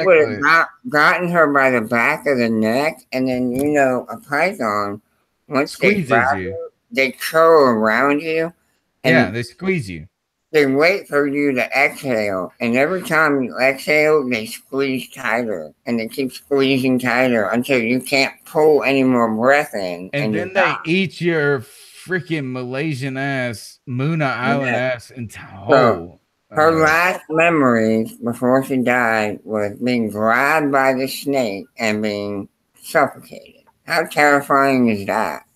would have gotten her by the back of the neck, and then a python, once they grab you, they curl around you. And
they squeeze you.
They wait for you to exhale, and every time you exhale, they squeeze tighter, and they keep squeezing tighter until you can't pull any more breath in.
And then they eat your freaking Malaysian ass, Muna Island ass in
So, her last memories before she died was being grabbed by the snake and being suffocated. How terrifying is that?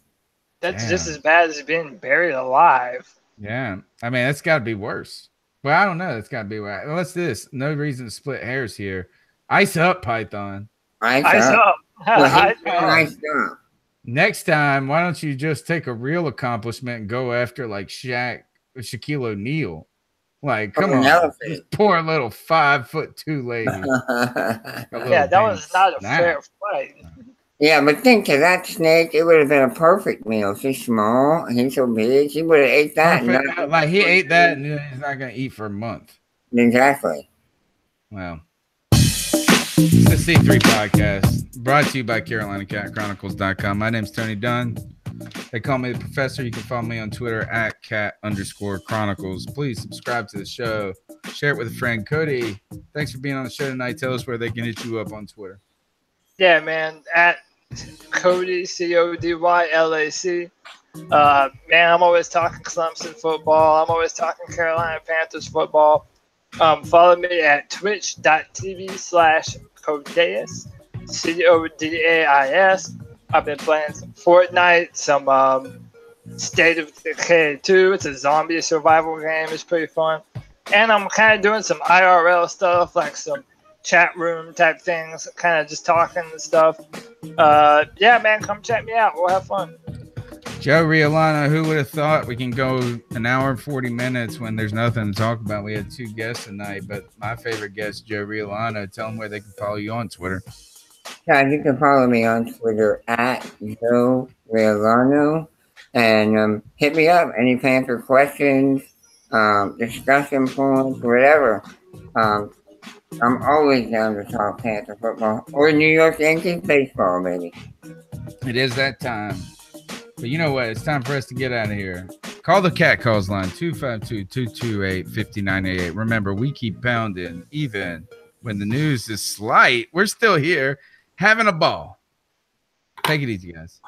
That's just as bad as being buried alive.
Yeah. I mean, that's got to be worse. Well, I don't know. It's got to be worse. What's this? No reason to split hairs here. Ice up, Python.
Ice up.
Ice up. Next time, why don't you just take a real accomplishment and go after like Shaquille O'Neal? Like, come on, this poor little 5'2" lady.
Yeah, that was not a fair fight.
Yeah, but think of that snake. It would have been a perfect meal. She's small. He's so big. She would have ate that.
Like he ate that, and he's not gonna eat for a month.
Exactly.
Wow. It's the C3 podcast, brought to you by CarolinaCatChronicles.com. My name's Tony Dunn. They call me the professor. You can follow me on Twitter at cat_chronicles. Please subscribe to the show. Share it with a friend. Cody, thanks for being on the show tonight. Tell us where they can hit you up on Twitter.
Yeah, man, at Cody, CODYLAC. Man, I'm always talking Clemson football. I'm always talking Carolina Panthers football. Follow me at twitch.tv/Codais, CODAIS. I've been playing some Fortnite, some State of Decay 2. It's a zombie survival game. It's pretty fun. And I'm kind of doing some IRL stuff, like some chat room type things, kind of just talking and stuff. Yeah, man, come check me out. We'll have fun.
Joe Riolano, who would have thought we can go an hour and 40 minutes when there's nothing to talk about? We had 2 guests tonight, but my favorite guest, Joe Riolano. Tell them where they can follow you on Twitter.
Guys, you can follow me on Twitter at Joe Riolano, and hit me up. Any Panther questions, discussion points, whatever. I'm always down to talk Panther football or New York Yankees baseball, baby.
It is that time. But you know what? It's time for us to get out of here. Call the Cat Calls line, 252-228-5988. Remember, we keep pounding even when the news is slight. We're still here having a ball. Take it easy, guys.